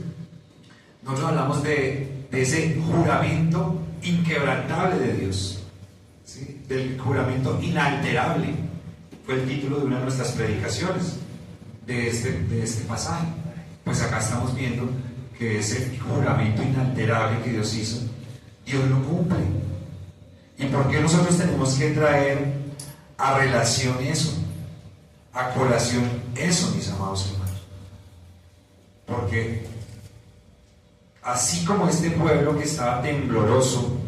nosotros hablamos de ese juramento inquebrantable de Dios, ¿sí? Del juramento inalterable. Fue el título de una de nuestras predicaciones de este pasaje. Pues acá estamos viendo que ese juramento inalterable que Dios hizo, Dios lo cumple. ¿Y por qué nosotros tenemos que traer a relación eso, a colación eso, mis amados hermanos? Porque así como este pueblo que estaba tembloroso,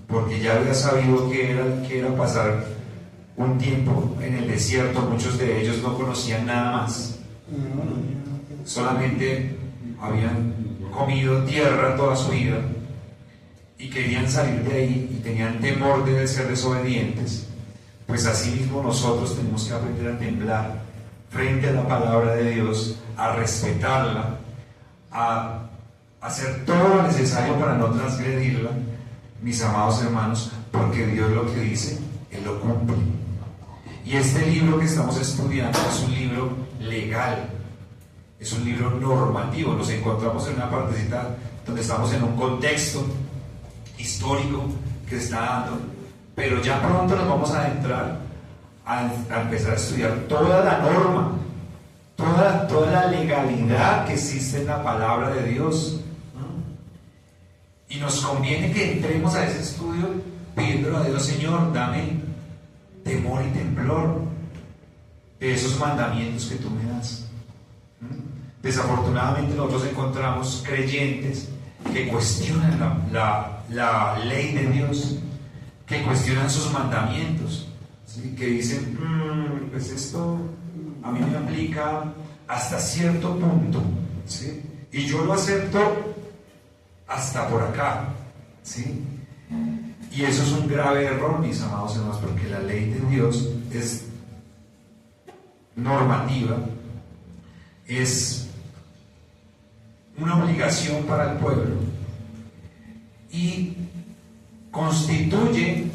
porque ya había sabido que era pasar un tiempo en el desierto, muchos de ellos no conocían nada más, solamente habían comido tierra toda su vida, y querían salir de ahí y tenían temor de ser desobedientes, pues así mismo nosotros tenemos que aprender a temblar frente a la palabra de Dios, a respetarla, a hacer todo lo necesario para no transgredirla, mis amados hermanos, porque Dios lo que dice, Él lo cumple. Y este libro que estamos estudiando es un libro legal, es un libro normativo. Nos encontramos en una partecita donde estamos en un contexto histórico que se está dando, pero ya pronto nos vamos a adentrar a empezar a estudiar toda la norma, toda la legalidad que existe en la palabra de Dios. Y nos conviene que entremos a ese estudio pidiéndole a Dios: Señor, dame temor y temblor de esos mandamientos que tú me das. Desafortunadamente nosotros encontramos creyentes que cuestionan la ley de Dios, que cuestionan sus mandamientos, ¿sí? Que dicen, pues esto a mí me aplica hasta cierto punto, ¿sí? Y yo lo acepto hasta por acá, ¿sí? Y eso es un grave error, mis amados hermanos, porque la ley de Dios es normativa, es una obligación para el pueblo y constituye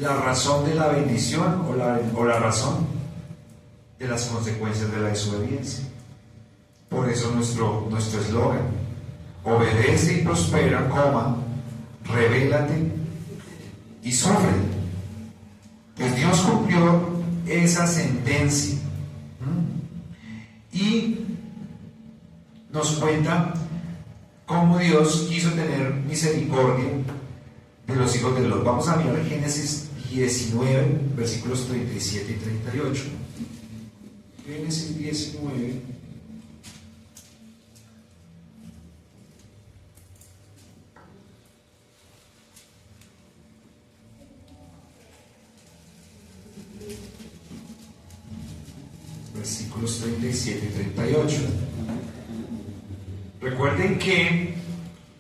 la razón de la bendición o la razón de las consecuencias de la desobediencia. Por eso nuestro eslogan: obedece y prospera, revélate y sufre. Pues Dios cumplió esa sentencia y nos cuenta cómo Dios quiso tener misericordia de los hijos de Lot. Vamos a mirar Génesis 19, versículos 37 y 38. Génesis 19. Versículos 37 y 38. Recuerden que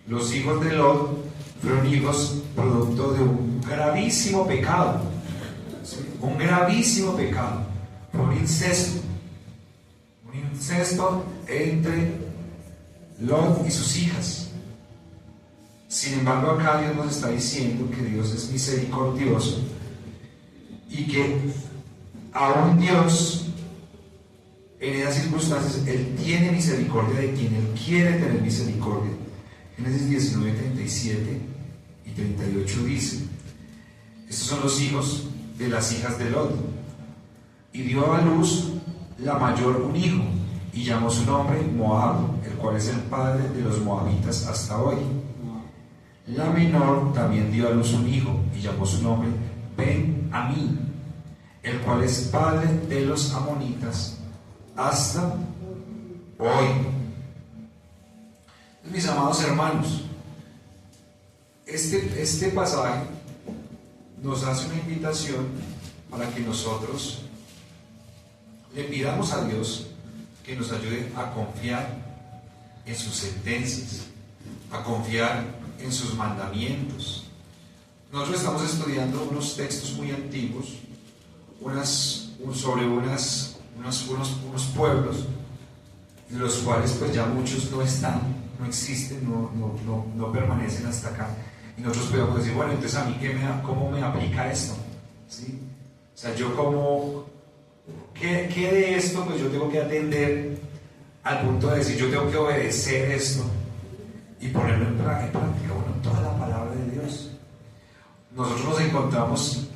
los hijos de Lot fueron hijos producto de un gravísimo pecado, ¿sí? Un gravísimo pecado, un incesto entre Lot y sus hijas. Sin embargo, acá Dios nos está diciendo que Dios es misericordioso y que aún Dios, en esas circunstancias, Él tiene misericordia de quien Él quiere tener misericordia. Génesis 19, 37 y 38 dice: estos son los hijos de las hijas de Lot. Y dio a luz la mayor un hijo, y llamó su nombre Moab, el cual es el padre de los moabitas hasta hoy. La menor también dio a luz un hijo, y llamó su nombre Ben-Amí, el cual es padre de los amonitas hasta hoy. Mis amados hermanos, este pasaje nos hace una invitación para que nosotros le pidamos a Dios que nos ayude a confiar en sus sentencias, a confiar en sus mandamientos. Nosotros estamos estudiando unos textos muy antiguos, sobre unos pueblos, de los cuales pues ya muchos no están, no existen, no permanecen hasta acá. Y nosotros podemos decir, bueno, entonces a mí ¿cómo me aplica esto? ¿Sí? O sea, yo ¿qué de esto pues yo tengo que atender al punto de decir, yo tengo que obedecer esto y ponerlo en práctica? Bueno, toda la palabra de Dios. Nosotros nos encontramos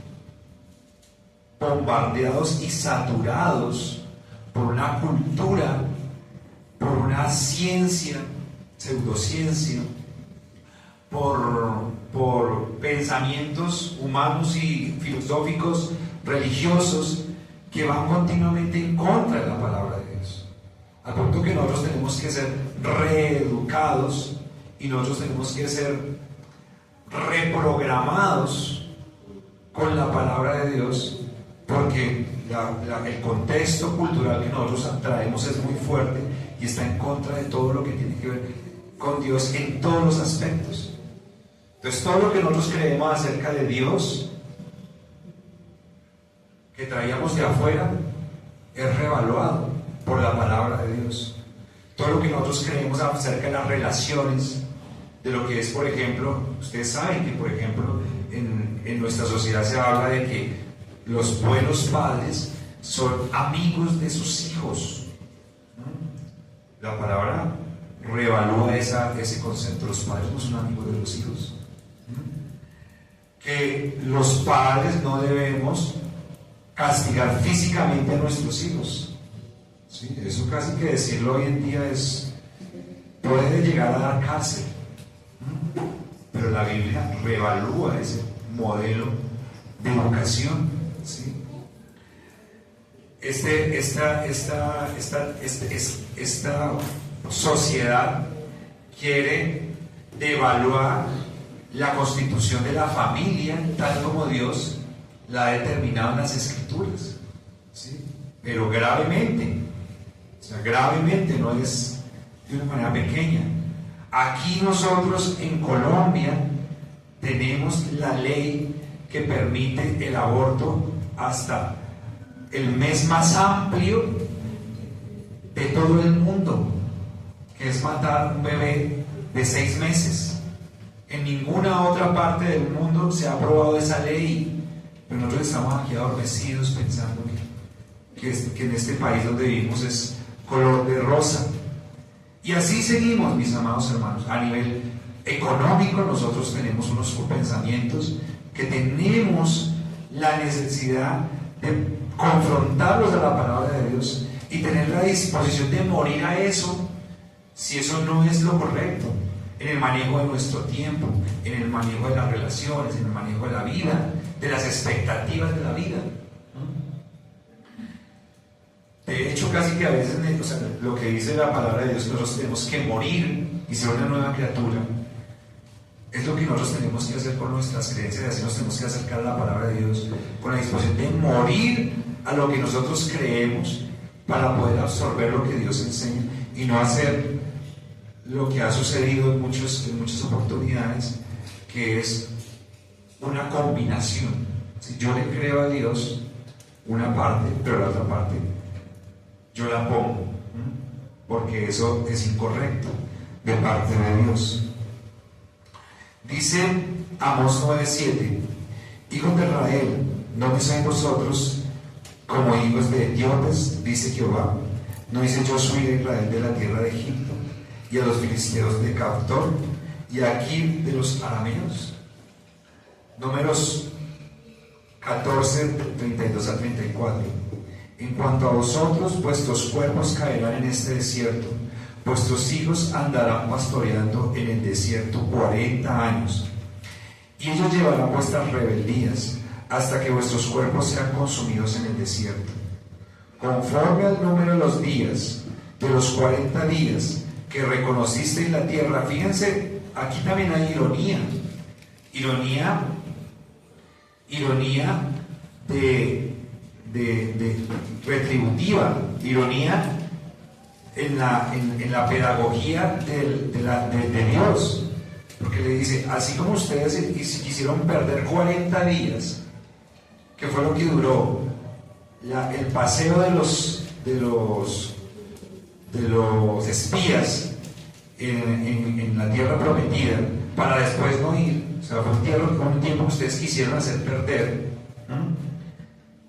bombardeados y saturados por una cultura, por una ciencia, pseudociencia, por pensamientos humanos y filosóficos, religiosos, que van continuamente en contra de la palabra de Dios, al punto que nosotros tenemos que ser reeducados y nosotros tenemos que ser reprogramados con la palabra de Dios, porque el contexto cultural que nosotros traemos es muy fuerte y está en contra de todo lo que tiene que ver con Dios en todos los aspectos. Entonces todo lo que nosotros creemos acerca de Dios, que traíamos de afuera, es revaluado por la palabra de Dios. Todo lo que nosotros creemos acerca de las relaciones, de lo que es, por ejemplo, ustedes saben que, por ejemplo, en nuestra sociedad se habla de que los buenos padres son amigos de sus hijos. La palabra revalúa ese concepto. Los padres no son amigos de los hijos. Que los padres no debemos castigar físicamente a nuestros hijos. ¿Sí? Eso casi que decirlo hoy en día puede llegar a dar cárcel. Pero la Biblia revalúa ese modelo de educación. ¿Sí? Esta sociedad quiere devaluar la constitución de la familia tal como Dios la ha determinado en las Escrituras, ¿sí? Pero gravemente, o sea, gravemente, no es de una manera pequeña. Aquí nosotros en Colombia tenemos la ley que permite el aborto hasta el mes más amplio de todo el mundo, que es matar un bebé de 6 meses. En ninguna otra parte del mundo se ha aprobado esa ley, pero nosotros estamos aquí adormecidos pensando que en este país donde vivimos es color de rosa. Y así seguimos, mis amados hermanos. A nivel económico nosotros tenemos unos pensamientos que tenemos la necesidad de confrontarlos a la palabra de Dios y tener la disposición de morir a eso si eso no es lo correcto en el manejo de nuestro tiempo, en el manejo de las relaciones, en el manejo de la vida, de las expectativas de la vida. De hecho, casi que a veces, o sea, lo que dice la palabra de Dios, que nosotros tenemos que morir y ser una nueva criatura, es lo que nosotros tenemos que hacer con nuestras creencias, y así nos tenemos que acercar a la palabra de Dios, con la disposición de morir a lo que nosotros creemos para poder absorber lo que Dios enseña y no hacer lo que ha sucedido en muchas oportunidades, que es una combinación. Si yo le creo a Dios una parte, pero la otra parte yo la pongo, porque eso es incorrecto de parte de Dios. Dice Amós 9:7: hijos de Israel, ¿no me sois vosotros como hijos de etíopes? Dice Jehová. ¿No hice yo subir a Israel de la tierra de Egipto, y a los filisteos de Caftor, y aquí de los arameos? Números 14, 32 a 34. En cuanto a vosotros, vuestros cuerpos caerán en este desierto, vuestros hijos andarán pastoreando en el desierto 40 años, y ellos llevarán vuestras rebeldías hasta que vuestros cuerpos sean consumidos en el desierto. Conforme al número de los días, de los 40 días que reconocisteis la tierra. Fíjense, aquí también hay ironía de retributiva, ironía en la pedagogía de Dios, porque le dice: así como ustedes quisieron perder 40 días, que fue lo que duró el paseo de los espías en la tierra prometida, para después no ir, o sea, fue un tiempo que ustedes quisieron hacer perder.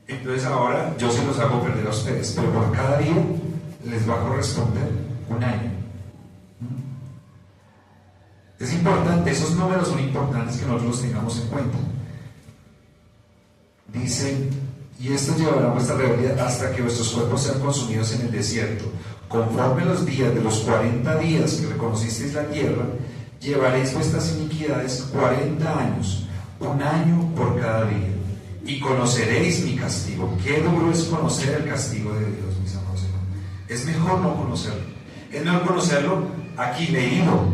Entonces ahora yo se los hago perder a ustedes, pero por cada día les va a corresponder un año. Es importante, esos números son importantes que nosotros los tengamos en cuenta. Dice: y esto llevará vuestra rebeldía hasta que vuestros cuerpos sean consumidos en el desierto. Conforme los días de los 40 días que reconocisteis la tierra, llevaréis vuestras iniquidades 40 años, un año por cada día, y conoceréis mi castigo. Qué duro es conocer el castigo de Dios, mis amados hermanos. Es mejor no conocerlo. Es mejor conocerlo aquí leído.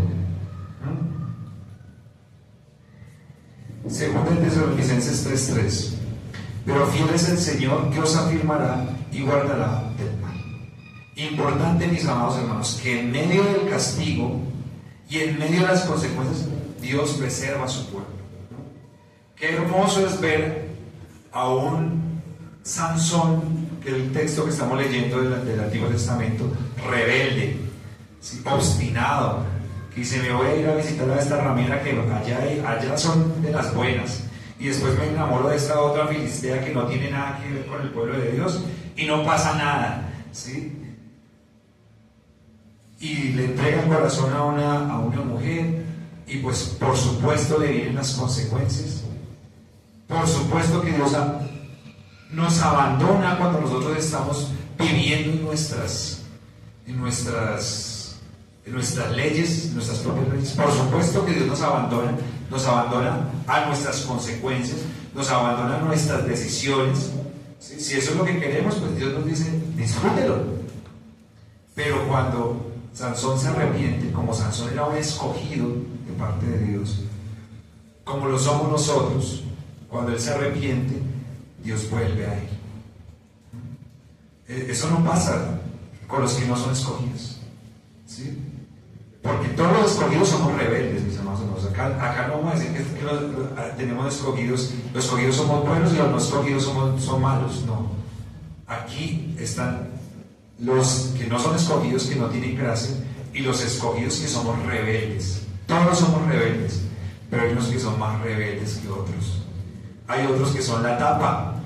Según el Tesalonicenses 3:3. Pero fiel es el Señor, que os afirmará y guardará del mal. Importante, mis amados hermanos, que en medio del castigo y en medio de las consecuencias Dios preserva a su pueblo. Qué hermoso es ver a un Sansón, que es el texto que estamos leyendo del Antiguo Testamento, rebelde, ¿sí? Obstinado, que dice: me voy a ir a visitar a esta ramera que allá son de las buenas, y después me enamoro de esta otra filistea que no tiene nada que ver con el pueblo de Dios, y no pasa nada, ¿sí? Y le entrega el corazón a una mujer, y pues por supuesto le vienen las consecuencias. Por supuesto que Dios nos abandona cuando nosotros estamos viviendo en nuestras leyes, en nuestras propias leyes. Por supuesto que Dios nos abandona a nuestras consecuencias, nos abandona a nuestras decisiones. ¿Sí? Si eso es lo que queremos, pues Dios nos dice: disfrútelo. Pero cuando Sansón se arrepiente, como Sansón era un escogido de parte de Dios, como lo somos nosotros, cuando él se arrepiente, Dios vuelve a él. Eso no pasa con los que no son escogidos, ¿sí? Porque todos los escogidos somos rebeldes, mis amados hermanos. Acá no vamos a decir que tenemos escogidos, los escogidos somos buenos y los no escogidos son malos. No. Aquí están los que no son escogidos, que no tienen gracia, y los escogidos que somos rebeldes. Todos somos rebeldes, pero hay unos que son más rebeldes que otros. Hay otros que son la tapa,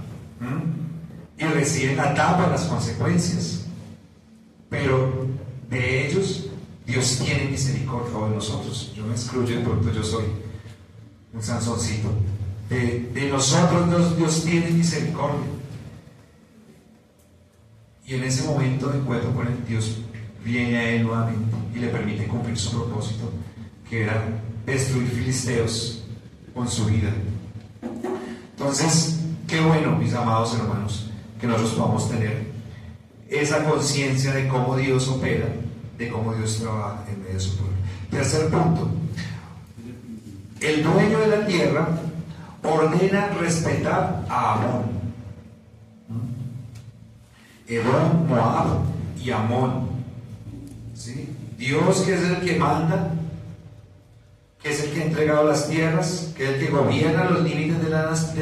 y reciben la tapa, las consecuencias, pero de ellos Dios tiene misericordia, o de nosotros. Yo me excluyo, de pronto yo soy un Sansoncito. De nosotros Dios tiene misericordia, y en ese momento de encuentro con él, Dios viene a él nuevamente y le permite cumplir su propósito, que era destruir filisteos con su vida. Entonces, qué bueno, mis amados hermanos, que nosotros podamos tener esa conciencia de cómo Dios opera, de cómo Dios trabaja en medio de su pueblo. Tercer punto: el dueño de la tierra ordena respetar a Amón. Edom, Moab y Amón, ¿sí? Dios, que es el que manda, que es el que ha entregado las tierras, que es el que gobierna los límites de las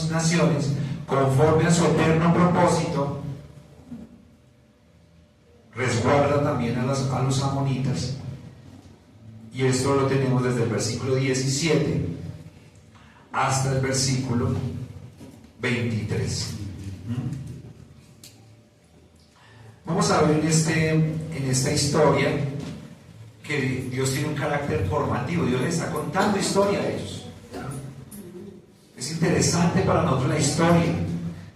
naciones conforme a su eterno propósito, resguarda también a los amonitas. Y esto lo tenemos desde el versículo 17 hasta el versículo 23. Vamos a ver en esta historia que Dios tiene un carácter formativo. Dios les está contando historia a ellos. Es interesante para nosotros la historia.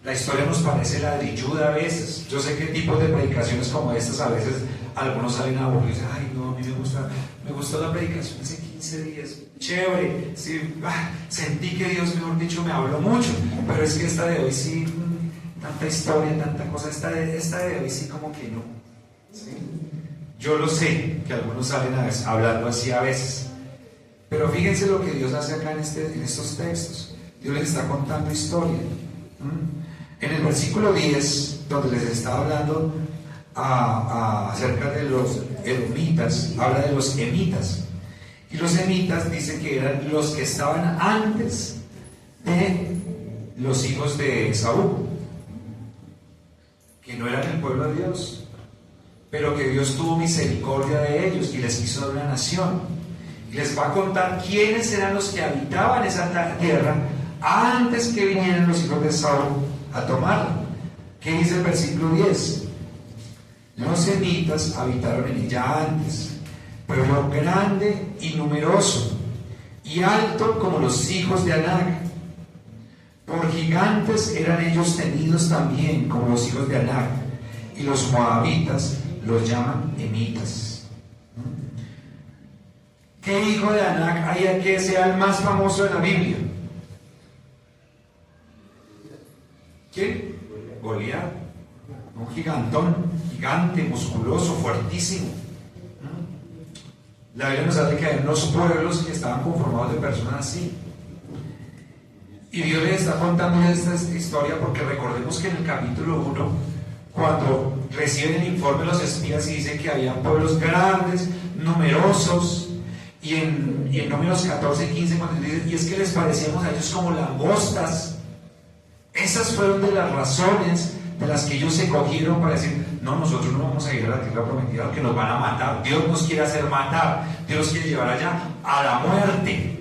La historia nos parece ladrilluda a veces. Yo sé que tipos de predicaciones como estas a veces algunos salen a aburrir y dicen: ay no, a mí me gustó la predicación hace 15 días, chévere, sí, sentí que Dios, mejor dicho, me habló mucho, pero es que esta de hoy sí, tanta historia, tanta cosa, esta de hoy sí como que no, ¿sí? Yo lo sé, que algunos salen hablando así a veces, pero fíjense lo que Dios hace acá en estos textos. Dios les está contando historia. En el versículo 10, donde les está hablando acerca de los edomitas, habla de los emitas. Y los emitas dicen que eran los que estaban antes de los hijos de Esaú, que no eran el pueblo de Dios, pero que Dios tuvo misericordia de ellos y les quiso dar una nación. Y les va a contar quiénes eran los que habitaban esa tierra antes que vinieran los hijos de Esaú a tomarla. ¿Qué dice el versículo 10? Los emitas habitaron en ella antes, pueblo grande y numeroso, y alto como los hijos de Anac. Por gigantes eran ellos tenidos también como los hijos de Anac, y los moabitas los llaman emitas. ¿Qué hijo de Anac hay que sea el más famoso de la Biblia? ¿Quién? Goliat, un gigante, musculoso, fuertísimo. La Biblia nos habla que hay unos pueblos que estaban conformados de personas así. Y Dios les está contando esta historia porque recordemos que en el capítulo 1, cuando reciben el informe los espías y dicen que había pueblos grandes, numerosos, y en Números 14 y 15, cuando dice, y es que les parecíamos a ellos como langostas. Esas fueron de las razones de las que ellos se cogieron para decir, no, nosotros no vamos a ir a la tierra prometida, que nos van a matar. Dios nos quiere hacer matar, Dios nos quiere llevar allá a la muerte.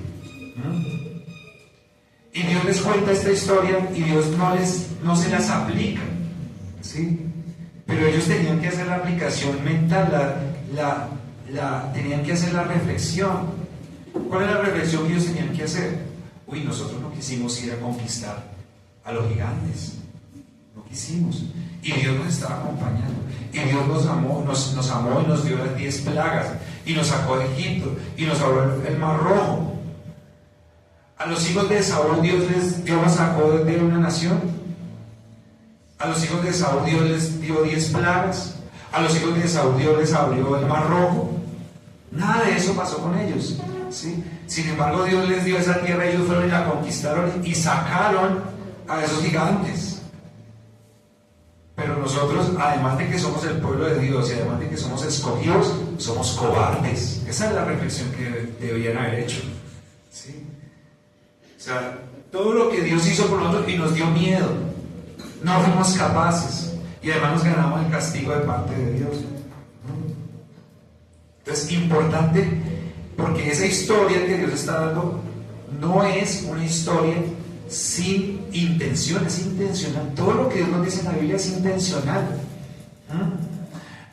Y Dios les cuenta esta historia y Dios no se las aplica, ¿sí? Pero ellos tenían que hacer la aplicación mental, tenían que hacer la reflexión. ¿Cuál es la reflexión que ellos tenían que hacer? Uy, nosotros no quisimos ir a conquistar a los gigantes, no quisimos, y Dios nos estaba acompañando, y Dios nos amó y nos dio las 10 plagas, y nos sacó de Egipto, y nos abrió el mar rojo. A los hijos de Saúl Dios los sacó de una nación. A los hijos de Saúl Dios les dio 10 plagas. A los hijos de Saúl Dios les abrió el mar rojo. Nada de eso pasó con ellos, ¿sí? Sin embargo, Dios les dio esa tierra, ellos fueron y la conquistaron y sacaron a esos gigantes. Pero nosotros, además de que somos el pueblo de Dios y además de que somos escogidos, somos cobardes. Esa es la reflexión que debían haber hecho, ¿sí? O sea, todo lo que Dios hizo por nosotros y nos dio miedo, no fuimos capaces y además nos ganamos el castigo de parte de Dios. Entonces, importante, porque esa historia que Dios está dando no es una historia sin intención, es intencional. Todo lo que Dios nos dice en la Biblia es intencional.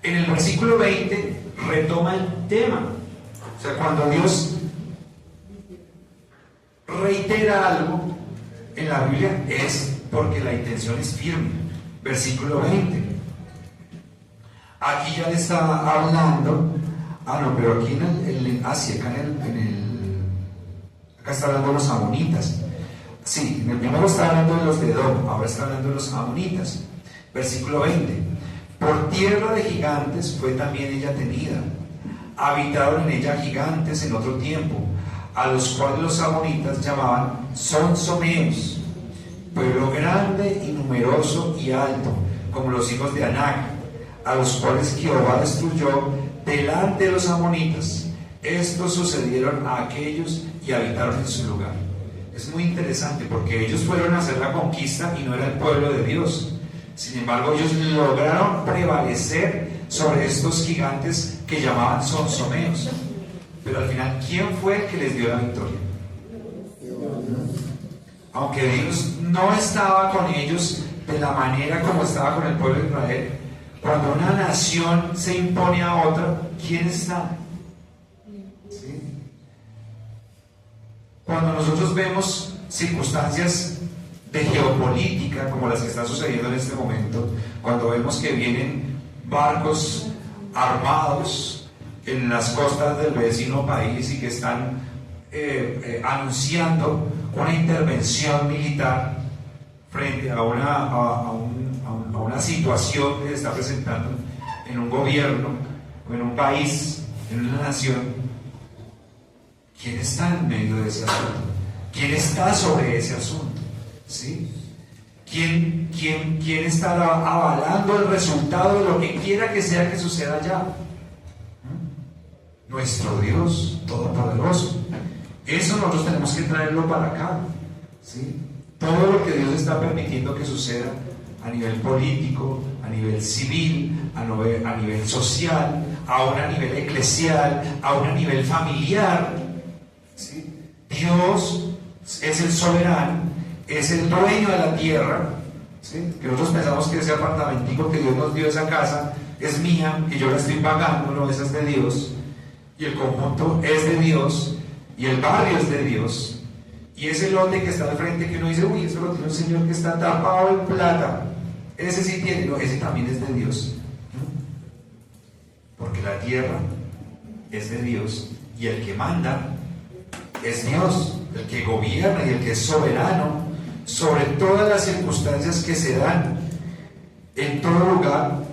En el versículo 20 retoma el tema. O sea, cuando Dios reitera algo en la Biblia es porque la intención es firme. Versículo 20. Aquí ya le está hablando. Pero aquí acá está hablando de los amonitas. Sí, en el primero está hablando de los de Edom, ahora está hablando de los amonitas. Versículo 20. Por tierra de gigantes fue también ella tenida. Habitaron en ella gigantes en otro tiempo, a los cuales los amonitas llamaban sonsomeos, pueblo grande y numeroso y alto, como los hijos de Anac, a los cuales Jehová destruyó delante de los amonitas. Estos sucedieron a aquellos y habitaron en su lugar. Es muy interesante porque ellos fueron a hacer la conquista y no era el pueblo de Dios. Sin embargo, ellos lograron prevalecer sobre estos gigantes que llamaban sonsomeos. Pero al final, ¿quién fue el que les dio la victoria? Aunque Dios no estaba con ellos de la manera como estaba con el pueblo de Israel, cuando una nación se impone a otra, ¿quién está? ¿Sí? Cuando nosotros vemos circunstancias de geopolítica como las que están sucediendo en este momento, cuando vemos que vienen barcos armados en las costas del vecino país y que están anunciando una intervención militar frente a una situación que se está presentando en un gobierno o en un país, en una nación, ¿quién está en medio de ese asunto? ¿Quién está sobre ese asunto? ¿Sí? ¿Quién estará avalando el resultado de lo que quiera que sea que suceda allá? Nuestro Dios Todopoderoso. Eso nosotros tenemos que traerlo para acá, ¿sí? Todo lo que Dios está permitiendo que suceda a nivel político, a nivel civil, a nivel social, aún a nivel eclesial, aún a nivel familiar, ¿sí? Dios es el soberano, es el dueño de la tierra, ¿sí? Que nosotros pensamos que ese apartamentico que Dios nos dio, esa casa, es mía y yo la estoy pagando, no, esa es de Dios, y el conjunto es de Dios, y el barrio es de Dios, y ese lote que está al frente, que uno dice, uy, eso lo tiene un señor que está tapado en plata, ese sí tiene, no, ese también es de Dios, porque la tierra es de Dios, y el que manda es Dios, el que gobierna y el que es soberano sobre todas las circunstancias que se dan en todo lugar,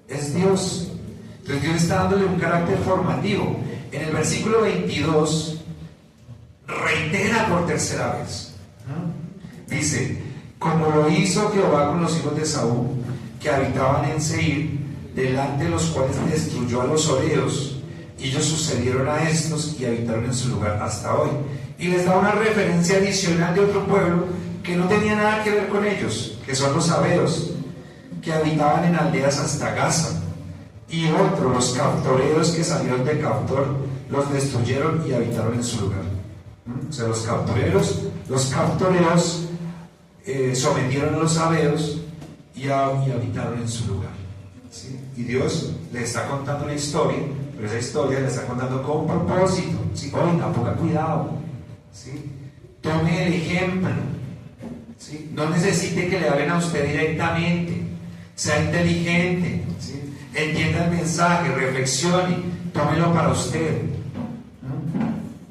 es Dios. Entonces Dios está dándole un carácter formativo. En el versículo 22 reitera por tercera vez, dice, como lo hizo Jehová con los hijos de Saúl, que habitaban en Seir, delante de los cuales destruyó a los horeos, y ellos sucedieron a estos y habitaron en su lugar hasta hoy. Y les da una referencia adicional de otro pueblo que no tenía nada que ver con ellos, que son los sabeos, que habitaban en aldeas hasta Gaza. Y otros, los caftoreos que salieron de Caftor, los destruyeron y habitaron en su lugar. O sea, los caftoreos sometieron a los sabeos y habitaron en su lugar. ¿Sí? Y Dios les está contando una historia, pero esa historia la está contando con un propósito. ¿Sí? Oiga, ponga cuidado. ¿Sí? Tome el ejemplo. ¿Sí? No necesite que le hablen a usted directamente. Sea inteligente. ¿Sí? Entienda el mensaje, reflexione, tómelo para usted.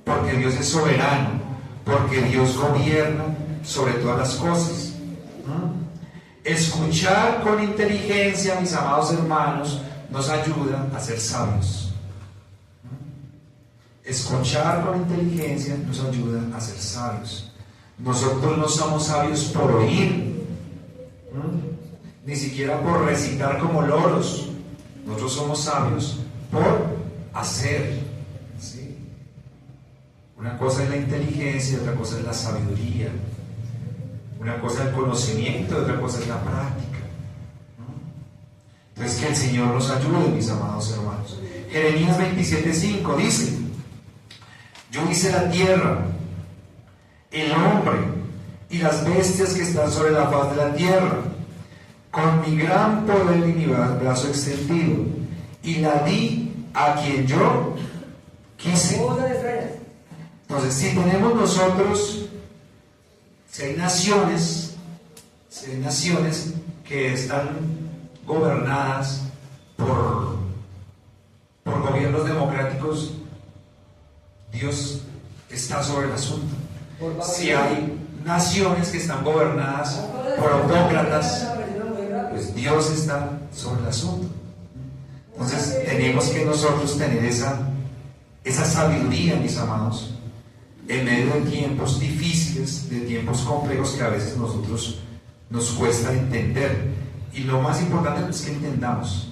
Porque Dios es soberano, porque Dios gobierna sobre todas las cosas. Escuchar con inteligencia, mis amados hermanos, nos ayuda a ser sabios. Escuchar con inteligencia nos ayuda a ser sabios. Nosotros no somos sabios por oír, ni siquiera por recitar como loros. Nosotros somos sabios por hacer. ¿Sí? Una cosa es la inteligencia, otra cosa es la sabiduría. Una cosa es el conocimiento, otra cosa es la práctica. Entonces, que el Señor nos ayude, mis amados hermanos. Jeremías 27:5 dice: yo hice la tierra, el hombre y las bestias que están sobre la faz de la tierra, con mi gran poder y mi brazo extendido, y la di a quien yo quise. Entonces, si tenemos nosotros, si hay naciones que están gobernadas por gobiernos democráticos, Dios está sobre el asunto. Si hay naciones que están gobernadas por autócratas, pues Dios está sobre el asunto. Entonces tenemos que nosotros tener esa sabiduría, mis amados, en medio de tiempos difíciles, de tiempos complejos que a veces nosotros nos cuesta entender. Y lo más importante no es que entendamos,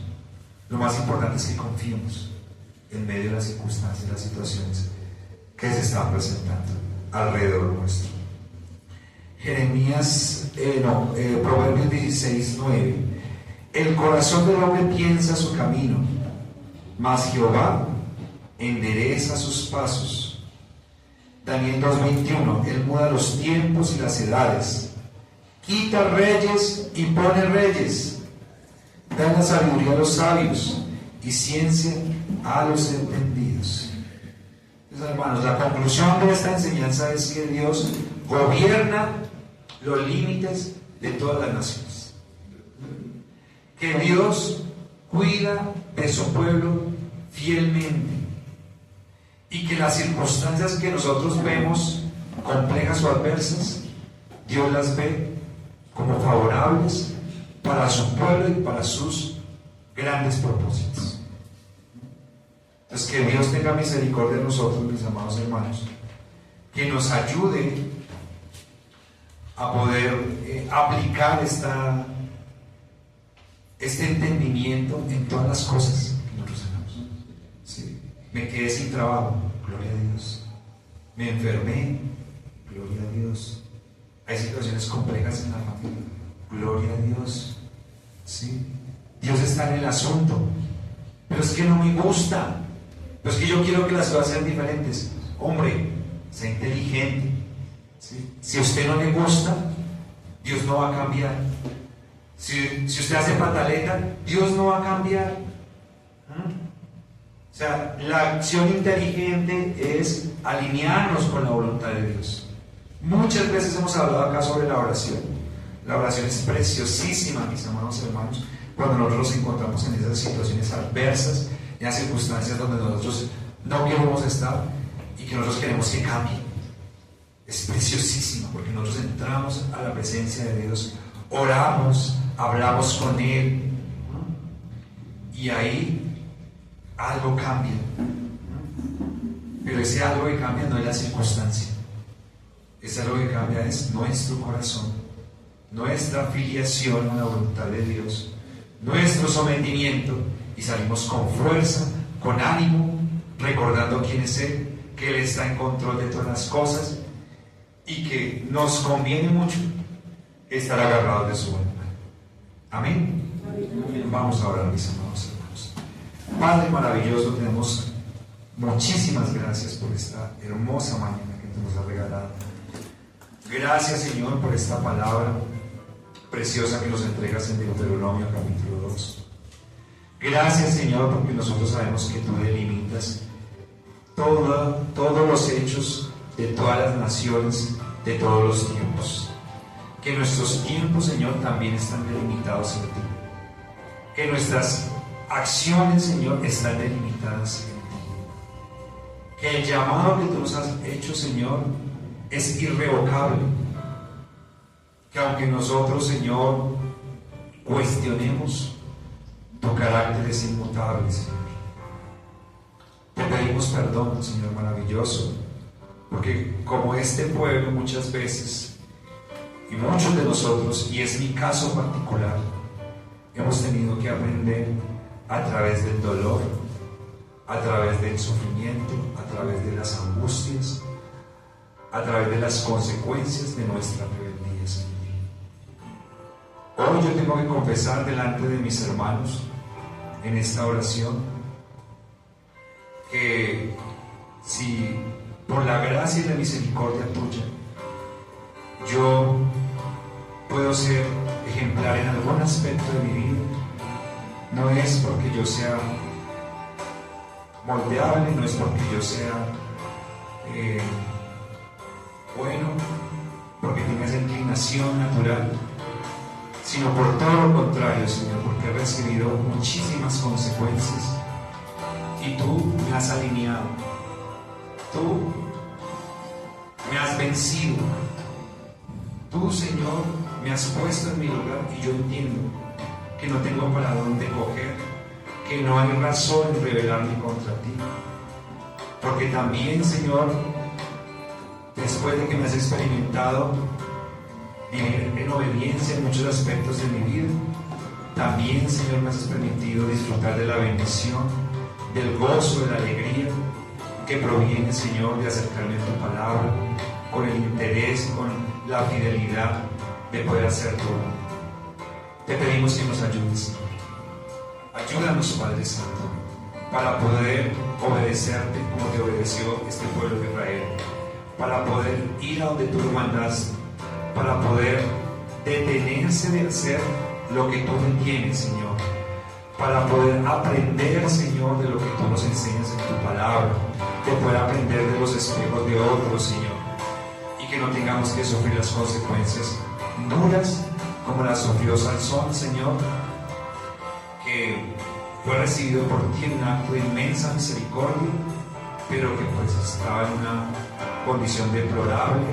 lo más importante es que confiemos en medio de las circunstancias, las situaciones que se están presentando alrededor nuestro. Proverbios 16:9. El corazón del hombre piensa su camino, mas Jehová endereza sus pasos. Daniel 2:21. Él muda los tiempos y las edades, quita reyes y pone reyes, da la sabiduría a los sabios y ciencia a los entendidos. Entonces, hermanos, la conclusión de esta enseñanza es que Dios gobierna los límites de todas las naciones, que Dios cuida de su pueblo fielmente, y que las circunstancias que nosotros vemos complejas o adversas, Dios las ve como favorables para su pueblo y para sus grandes propósitos. Entonces, que Dios tenga misericordia de nosotros, mis amados hermanos, que nos ayude a poder aplicar este entendimiento en todas las cosas que nosotros hagamos. ¿Sí? Me quedé sin trabajo, gloria a Dios. Me enfermé, gloria a Dios. Hay situaciones complejas en la familia, gloria a Dios. ¿Sí? Dios está en el asunto. Pero es que no me gusta, pero es que yo quiero que las cosas sean diferentes. Hombre, sea inteligente. ¿Sí? Si a usted no le gusta, Dios no va a cambiar. Si usted hace pataleta, Dios no va a cambiar. O sea, la acción inteligente es alinearnos con la voluntad de Dios. Muchas veces hemos hablado acá sobre la oración. La oración es preciosísima, mis amados hermanos, cuando nosotros nos encontramos en esas situaciones adversas, en las circunstancias donde nosotros no queremos estar y que nosotros queremos que cambie. Es preciosísima porque nosotros entramos a la presencia de Dios, oramos, hablamos con Él, y ahí algo cambia. Pero ese algo que cambia no es la circunstancia. Ese algo que cambia es nuestro corazón, nuestra filiación a la voluntad de Dios, nuestro sometimiento, y salimos con fuerza, con ánimo, recordando quién es Él, que Él está en control de todas las cosas y que nos conviene mucho estar agarrados de su mano. Amén. Vamos a orar, mis amados hermanos. Padre maravilloso, tenemos muchísimas gracias por esta hermosa mañana que nos has regalado. Gracias, Señor, por esta palabra preciosa que nos entregas en Deuteronomio capítulo 2. Gracias, Señor, porque nosotros sabemos que tú delimitas todos los hechos de todas las naciones, de todos los tiempos. Que nuestros tiempos, Señor, también están delimitados en ti. Que nuestras acciones, Señor, están delimitadas en ti. Que el llamado que tú nos has hecho, Señor, es irrevocable. Que aunque nosotros, Señor, cuestionemos, tu carácter es inmutable, Señor. Te pedimos perdón, Señor maravilloso, porque como este pueblo muchas veces, y muchos de nosotros, y es mi caso particular, hemos tenido que aprender a través del dolor, a través del sufrimiento, a través de las angustias, a través de las consecuencias de nuestra rebeldía, Señor. Hoy yo tengo que confesar delante de mis hermanos en esta oración que si por la gracia y la misericordia tuya yo puedo ser ejemplar en algún aspecto de mi vida, no es porque yo sea moldeable, no es porque yo sea bueno, porque tenga esa inclinación natural, sino por todo lo contrario, Señor, porque he recibido muchísimas consecuencias y tú me has alineado, tú me has vencido, tú, Señor, me has puesto en mi lugar y yo entiendo que no tengo para dónde coger, que no hay razón en rebelarme contra ti, porque también, Señor, después de que me has experimentado vivir en obediencia en muchos aspectos de mi vida, también, Señor, me has permitido disfrutar de la bendición, del gozo, de la alegría que proviene, Señor, de acercarme a tu palabra, con el interés, con la fidelidad de poder hacer tu obra. Te pedimos que nos ayudes, Señor. Ayúdanos, Padre Santo, para poder obedecerte como te obedeció este pueblo de Israel, para poder ir a donde tú lo mandaste, para poder detenerse de hacer lo que tú me tienes, Señor, para poder aprender, Señor, de lo que tú nos enseñas en tu palabra, de poder aprender de los espejos de otros, Señor, y que no tengamos que sufrir las consecuencias duras como las sufrió Sansón, Señor, que fue recibido por ti en un acto de inmensa misericordia, pero que pues estaba en una condición deplorable,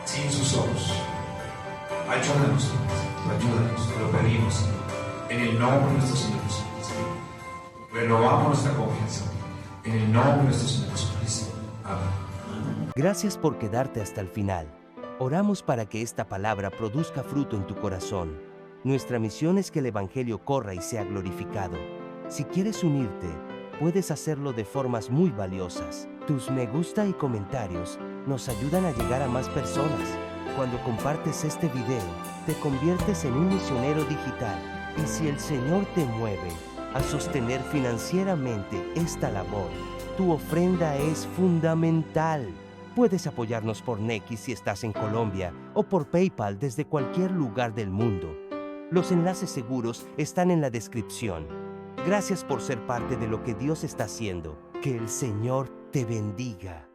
sin sus ojos. Ayúdanos, ayúdanos, te lo pedimos, en el nombre de nuestro Señor Jesucristo. Renovamos nuestra confianza en el nombre de nuestro Señor Jesucristo. Amén. Gracias por quedarte hasta el final. Oramos para que esta palabra produzca fruto en tu corazón. Nuestra misión es que el Evangelio corra y sea glorificado. Si quieres unirte, puedes hacerlo de formas muy valiosas. Tus me gusta y comentarios nos ayudan a llegar a más personas. Cuando compartes este video, te conviertes en un misionero digital. Y si el Señor te mueve a sostener financieramente esta labor, tu ofrenda es fundamental. Puedes apoyarnos por Nequi si estás en Colombia o por PayPal desde cualquier lugar del mundo. Los enlaces seguros están en la descripción. Gracias por ser parte de lo que Dios está haciendo. Que el Señor te bendiga.